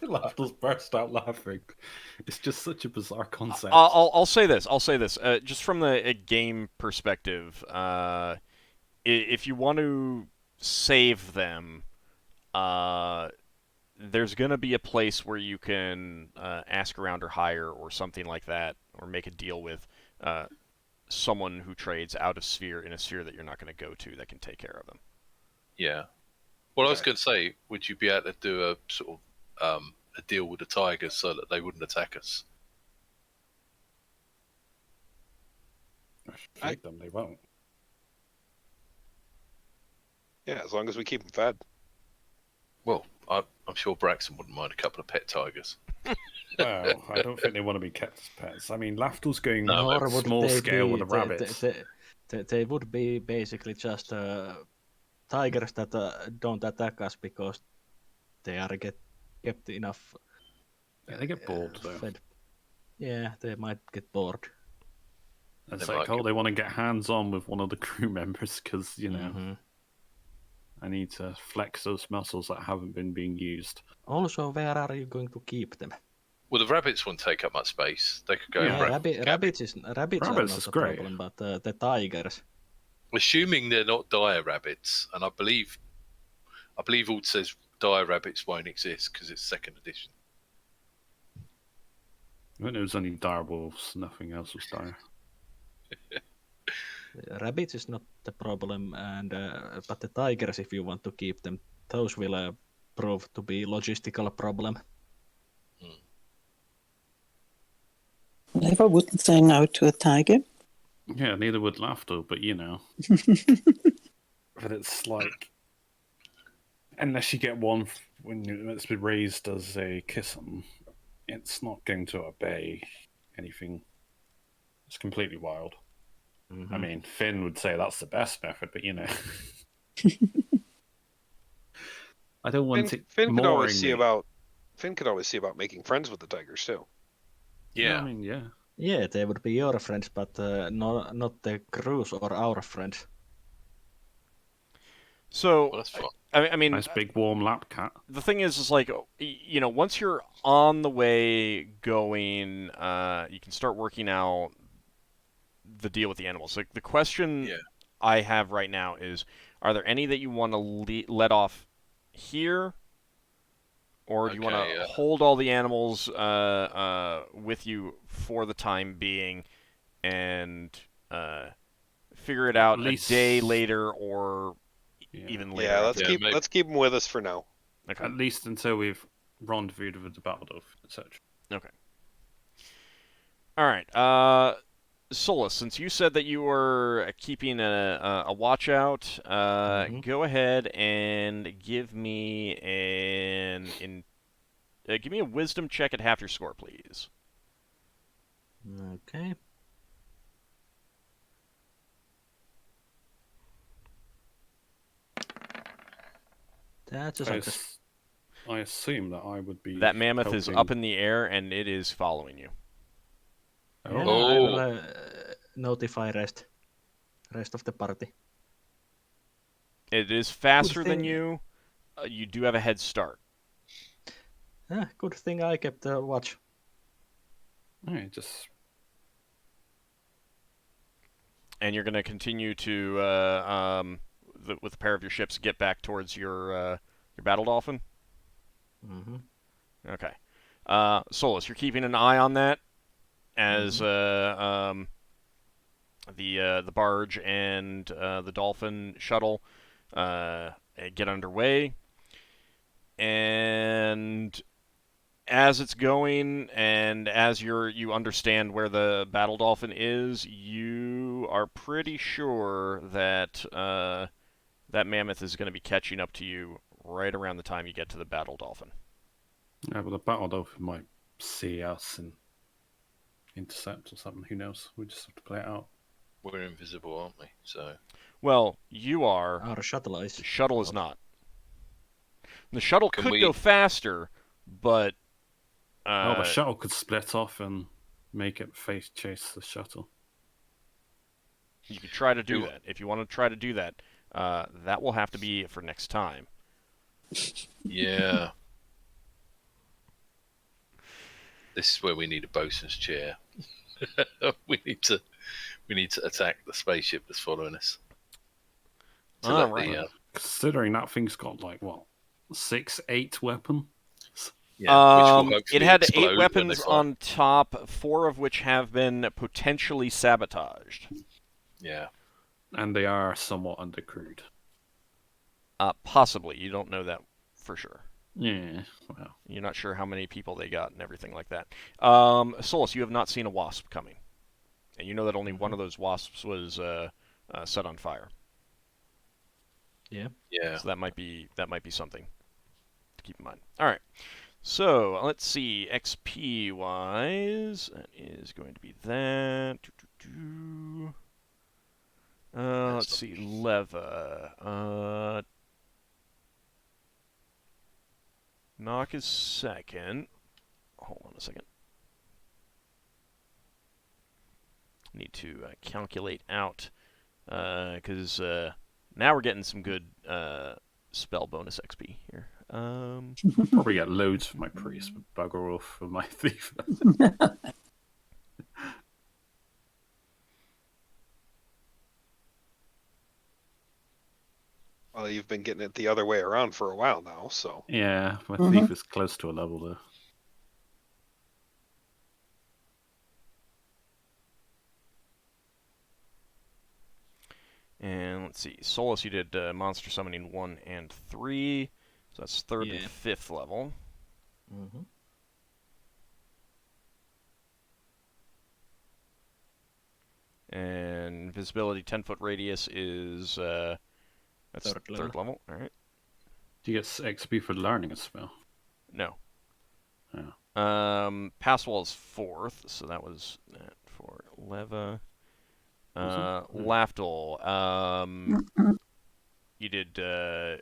Lafdul's burst out laughing. It's just such a bizarre concept. I'll say this. Just from the game perspective, if you want to save them, there's going to be a place where you can ask around or hire or something like that, or make a deal with someone who trades out of sphere in a sphere that you're not going to go to that can take care of them. yeah. Well, I was going to say, would you be able to do a sort of a deal with the tigers so that they wouldn't attack us? Feed them, they won't. Yeah, as long as we keep them fed. Well, I'm sure Braxon wouldn't mind a couple of pet tigers. Well, I don't think they want to be kept as pets. I mean, Lafdul's going Nor would small they scale be, with the rabbits. They would be basically just tigers that don't attack us because they are kept enough. Yeah, they get bored though. Fed. Yeah, they might get bored. It's like, they want to get hands on with one of the crew members because, you know, I need to flex those muscles that haven't been being used. Also, where are you going to keep them? Well, the rabbits won't take up much space. They could go. Rabbits are not a great. problem, but the tigers. Assuming they're not dire rabbits, and I believe Ald says dire rabbits won't exist because it's second edition. When it was only dire wolves, nothing else was dire. Rabbits is not the problem, and but the tigers, if you want to keep them, those will prove to be logistical problem. Leva wouldn't say no to a tiger. Yeah, neither would Lafdul, but you know. But it's like, unless you get one when it's been raised as a kism, it's not going to obey anything. It's completely wild. I mean, Finn would say that's the best method, but you know. I don't want it. Finn could always see about making friends with the tigers too. Yeah. I mean, yeah. Yeah, they would be your friends, but not the crew's or our friends. So, Well, that's fun. I mean, Nice big warm lap cat. the thing is like, you know, once you're on the way going, you can start working out the deal with the animals. Like, the question I have right now is, are there any that you want to let off here? Or do you want to hold all the animals with you for the time being and figure it out a day later or even later? Yeah, let's keep them with us for now. Okay. At least until we've rendezvoused with the battle dove, etc. Okay. All right. Solas, since you said that you were keeping a watch out, go ahead and give me give me a wisdom check at half your score, please. Okay. That's a success. I assume that I would be. That mammoth is up in the air and it is following you. Yeah, I will notify rest of the party. It is faster than you. You do have a head start. Good thing I kept the watch. Alright, And you're going to continue to, with a pair of your ships, get back towards your battle dolphin? Okay. Solas, you're keeping an eye on that as the barge and the dolphin shuttle get underway. And as it's going, and as you understand where the battle dolphin is, you are pretty sure that that mammoth is going to be catching up to you right around the time you get to the battle dolphin. Yeah, but the battle dolphin might see us and intercept or something. Who knows? We just have to play it out. We're invisible, aren't we? So. Well, you are. Our shuttle is. The shuttle is not. The shuttle Can could we- go faster, but. Well, the shuttle could split off and make it face chase the shuttle. You could try to do Do- that. If you want to try to do that, that will have to be for next time. Yeah. This is where we need a bosun's chair. we need to attack the spaceship that's following us. Considering that thing's got like what, 6-8 weapon. Yeah, which will It hopefully had explode 8 when weapons they fly. on top, 4 of which have been potentially sabotaged. Yeah. And they are somewhat undercrewed. Possibly. You don't know that for sure. Yeah, well. You're not sure how many people they got and everything like that. Solas, you have not seen a wasp coming. And you know that only one of those wasps was set on fire. Yeah. Yeah. So that might be something to keep in mind. All right. So let's see. XP wise, that is going to be that. Let's see. Leva. Knock is second. Hold on a second. Need to calculate out because now we're getting some good spell bonus XP here. Probably get loads for my priest, but bugger off for my thief. Well, you've been getting it the other way around for a while now, so. Yeah, my thief is close to a level though. And let's see. Solas, you did monster summoning 1 and 3. So that's 3rd and 5th level. Mm-hmm. And visibility 10-foot radius is that's third level. All right. Do you get XP for learning a spell? No. Oh. Pass wall is 4th, so that was that for Leva. Lafdul, you did.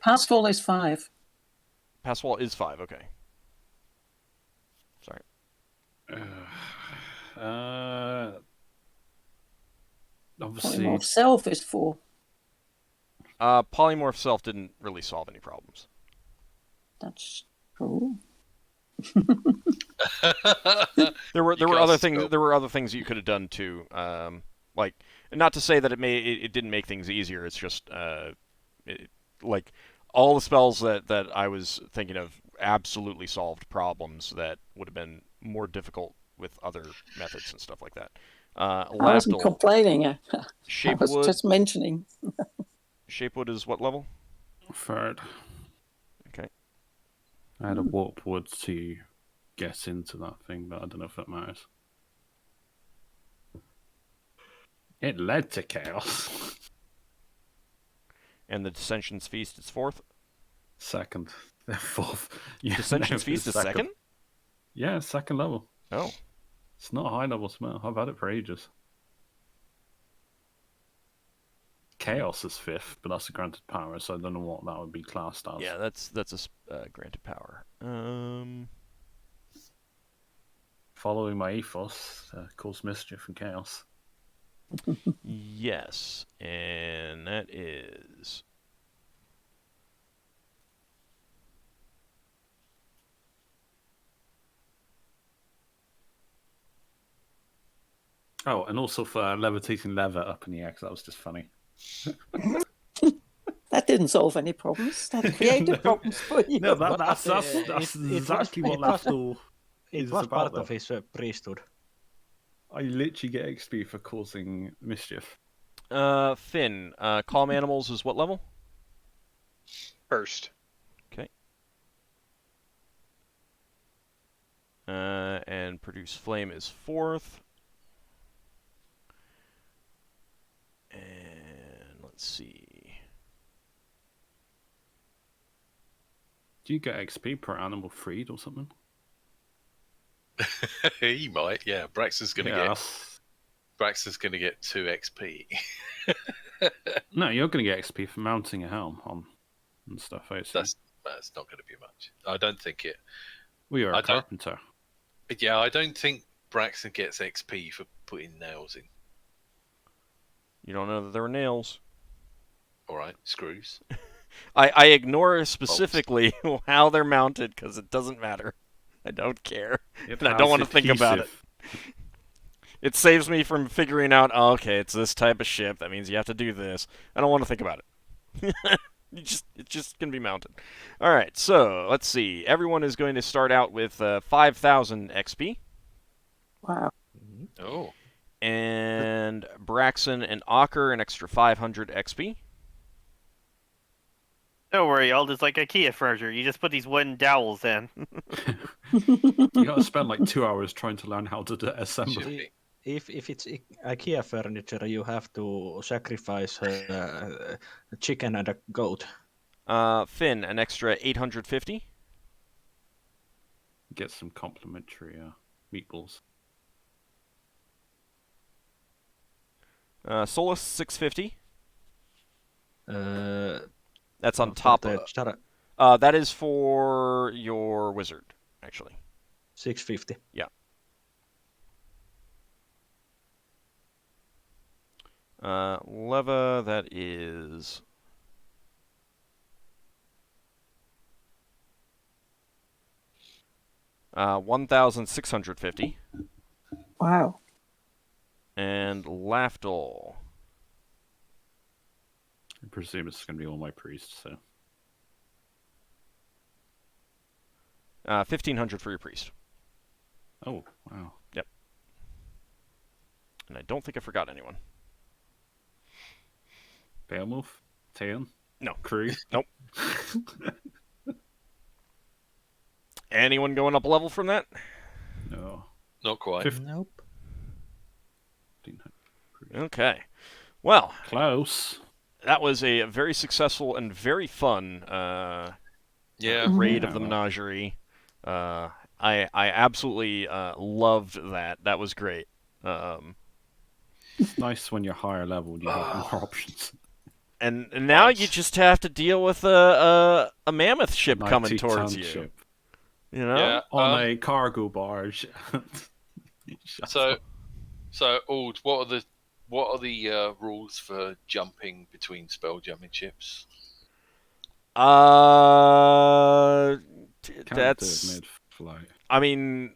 Pass wall is 5. Pass wall is 5. Okay. Sorry. Obviously. Polymorph self is 4. Polymorph self didn't really solve any problems. That's true. There were other things. There were other things you could have done too. Like, not to say that it didn't make things easier. It's just like all the spells that I was thinking of absolutely solved problems that would have been more difficult with other methods and stuff like that. I wasn't complaining. I was just mentioning. Shapewood is what level? 3rd. Okay. I had a warp wood to get into that thing, but I don't know if that matters. It led to chaos. And the Dissension's Feast is 4th? 2nd. 4th. Yeah, Dissension's Feast is 2nd? Yeah, 2nd level. Oh. It's not a high level spell. I've had it for ages. Chaos is 5th, but that's a granted power, so I don't know what that would be classed as. Yeah, that's a granted power. Following my ethos, cause mischief and chaos. Yes, and that is... Oh, and also for levitating lever up in the air, because that was just funny. That didn't solve any problems. That created problems for you. No, that's exactly what Lafdul is It was about. part of his priesthood. I literally get XP for causing mischief. Finn, calm animals is what level? 1st. Okay. And produce flame is 4th. And let's see. Do you get XP per animal freed or something? He might, yeah. Braxon's going to get Braxon's going to get 2 XP. No, you're going to get XP for mounting a helm on and stuff. That's not going to be much. I don't think it. We are a carpenter. Yeah, I don't think Braxon gets XP for putting nails in. You don't know that there were nails. All right, screws. I ignore specifically how they're mounted because it doesn't matter. I don't care. And I don't want to think about it. It saves me from figuring out, oh, okay, it's this type of ship. That means you have to do this. I don't want to think about it. It's just going to be mounted. All right, so let's see. Everyone is going to start out with 5,000 XP. Wow. Oh. And Braxon and Ockar an extra 500 XP. Don't worry, Ald, it's like IKEA furniture. You just put these wooden dowels in. You got to spend like 2 hours trying to learn how to assemble. If it's IKEA furniture, you have to sacrifice a chicken and a goat. Finn, an extra 850. Get some complimentary meatballs. Solas, 650. That's on top of... that is for your wizard, actually. 650. Yeah. Leva, that is... $1,650. Wow. And Lafdul. I presume it's going to be all my priests, so... 1,500 for your priest. Oh, wow. Yep. And I don't think I forgot anyone. Beowulf? Taeon? No. Crew? Nope. Anyone going up a level from that? No. Not quite. Nope. Okay. Well. Close. That was a very successful and very fun raid of the menagerie. I absolutely loved that. That was great. It's nice when you're higher level and you have more options. And now you just have to deal with a mammoth ship coming towards you. Ship. You know, yeah, on a cargo barge. So, Ald, what are the rules for jumping between spelljamming ships? That's mid-flight. I mean,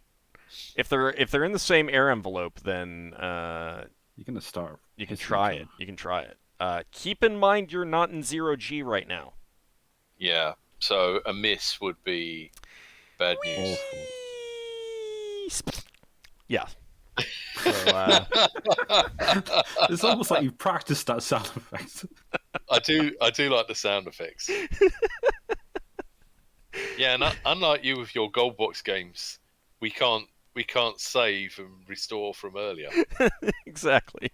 if they're in the same air envelope, then you're gonna start. You can try it. You can try it. Keep in mind you're not in 0G right now. Yeah. So a miss would be bad news. Awful. Yeah. So, it's almost like you've practiced that sound effect. I do like the sound effects. Yeah, and unlike you with your gold box games, we can't save and restore from earlier. Exactly.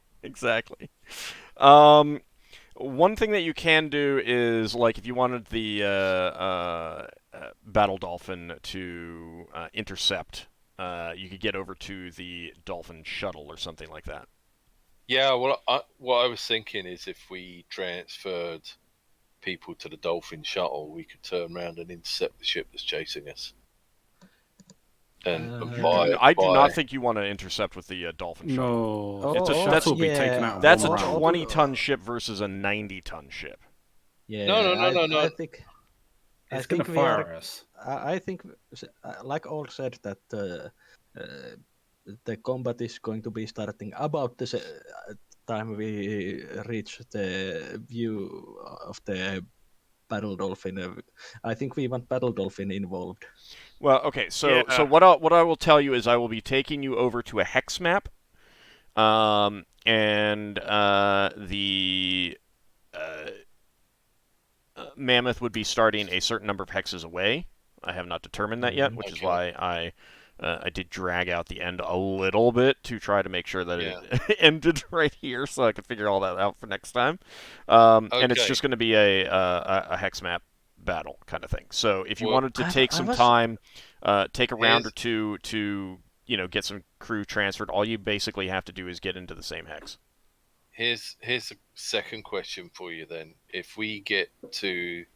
One thing that you can do is, like, if you wanted the battle dolphin to intercept, you could get over to the dolphin shuttle or something like that. Yeah, well, what I was thinking is if we transferred people to the dolphin shuttle, we could turn around and intercept the ship that's chasing us. And I do not think you want to intercept with the dolphin shuttle. No, it's a shuttle will be taken out. That's a 20-ton ship versus a 90-ton ship. Yeah. No. I think it's going to fire us. I think, like Old said, that the combat is going to be starting about the time we reach the view of the battle dolphin. I think we want battle dolphin involved. Well, okay, so what I will tell you is I will be taking you over to a hex map, and the mammoth would be starting a certain number of hexes away. I have not determined that yet, which is why I did drag out the end a little bit to try to make sure that it ended right here, so I could figure all that out for next time. And it's just going to be a hex map battle kind of thing. So if you wanted to take some time, take a round or two to get some crew transferred. All you basically have to do is get into the same hex. Here's a second question for you then. If we get to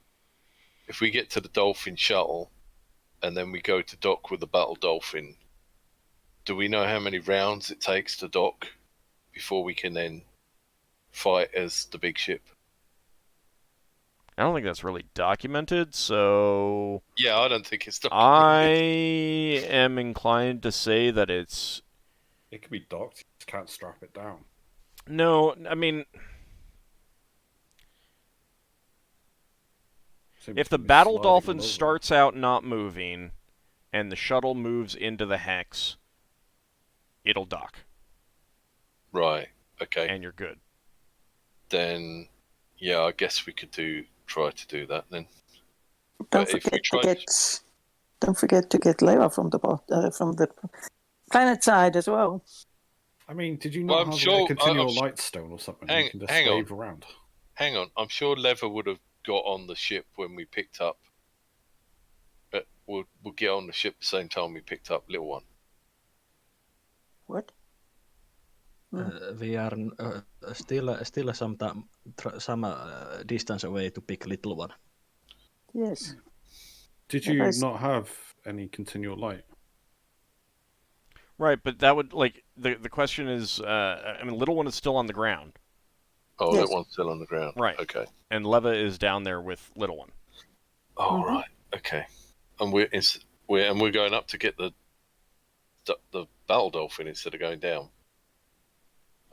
the Dolphin shuttle, and then we go to dock with the Battle Dolphin, do we know how many rounds it takes to dock before we can then fight as the big ship? I don't think that's really documented, so... Yeah, I don't think it's I documented. am inclined to say that it's... It can be docked, you just can't strap it down. No, I mean... If the Battle Dolphin starts out not moving, and the shuttle moves into the hex, it'll dock. Right, okay. And you're good. Then, yeah, I guess we could try to do that then. Don't forget to get Leva from the planet side as well. I mean, did you not have a continual light stone or something? You can just wave around. Hang on, I'm sure Leva would have got on the ship when we picked up. We'll get on the ship the same time we picked up Little One. What? We are still some distance away to pick Little One. Yes. Did you not have any continual light? Right, but that would, the question is, Little One is still on the ground. Oh, yes. Little One's still on the ground. Right. Okay. And Leva is down there with Little One. Oh, right. Okay. And we're going up to get the Battle Dolphin instead of going down.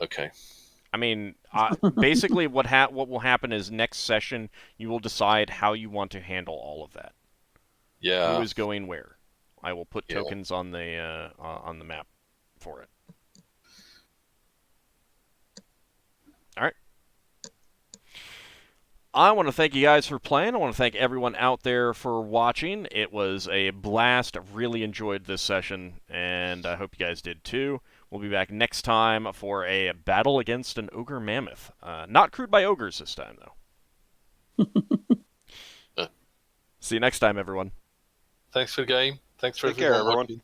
Okay. I mean, basically what will happen is next session you will decide how you want to handle all of that. Yeah. Who is going where? I will put tokens on the map for it. All right. I want to thank you guys for playing. I want to thank everyone out there for watching. It was a blast. I really enjoyed this session, and I hope you guys did too. We'll be back next time for a battle against an ogre mammoth. Not crewed by ogres this time, though. See you next time, everyone. Thanks for the game. Thanks for everyone.